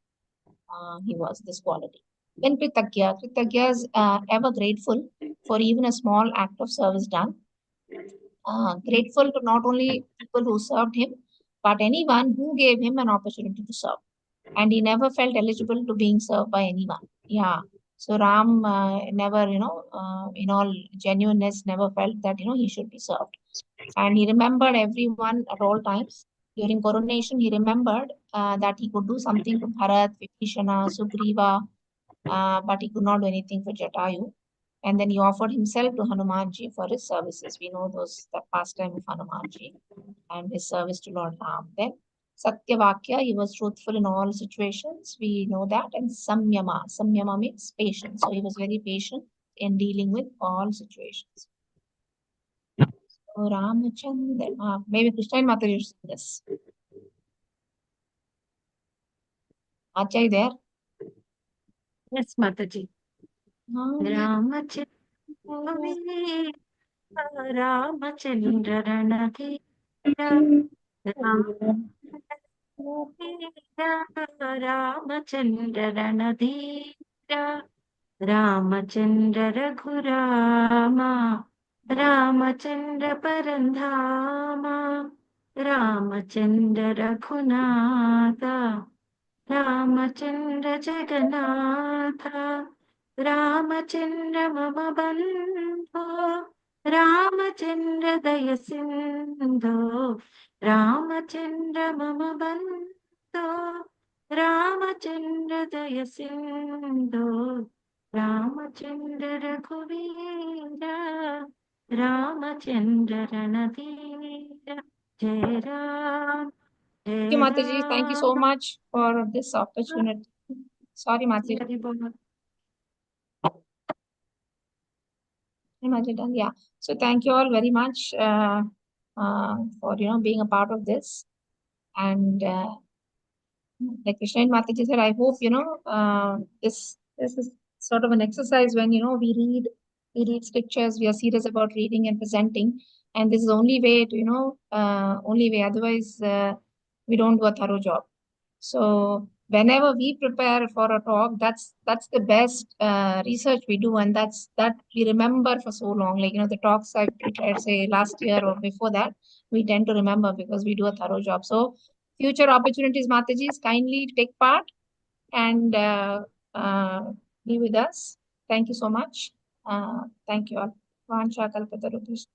he was, this quality. Then Kritagya. Kritagya is ever grateful for even a small act of service done. Grateful to not only people who served him, but anyone who gave him an opportunity to serve. And he never felt eligible to being served by anyone. Yeah. So Ram never, in all genuineness, never felt that, he should be served. And he remembered everyone at all times. During coronation, he remembered that he could do something for Bharat, Vibhishana, Sugriva, but he could not do anything for Jatayu. And then he offered himself to Hanumanji for his services. We know that pastime of Hanumanji and his service to Lord Ram. Then Satyavakya, he was truthful in all situations. We know that. And Samyama means patience. So he was very patient in dealing with all situations. So Ramachandra, maybe Krishna and Mataji should sing this. Achai there? Yes, Mataji. Ramachandra Ramachandra Ramachandra Raghurama Ramachandra Parandhama Ramachandra Raghunatha Ramachandra Jagannatha Ramachandra Mama Bandhu Ramachandra Dayasindhu Ramachandra Mama Bandhu Ramachandra Dayasindhu Ramachandra Raghuvira Ramachandra Ranadhira Jai Ram Thank you, Mataji. Thank you so much for this opportunity. Sorry, Mataji. Yeah. So thank you all very much for being a part of this. And like Krishna and Mataji said, I hope this is sort of an exercise when we read scriptures, we are serious about reading and presenting, and this is the only way to only way. Otherwise, we don't do a thorough job. So whenever we prepare for a talk, that's the best research we do, and that we remember for so long. Like the talks I prepared, say last year or before that, we tend to remember because we do a thorough job. So future opportunities, Matajis, kindly take part and be with us. Thank you so much. Thank you all. Vansha kalpataru.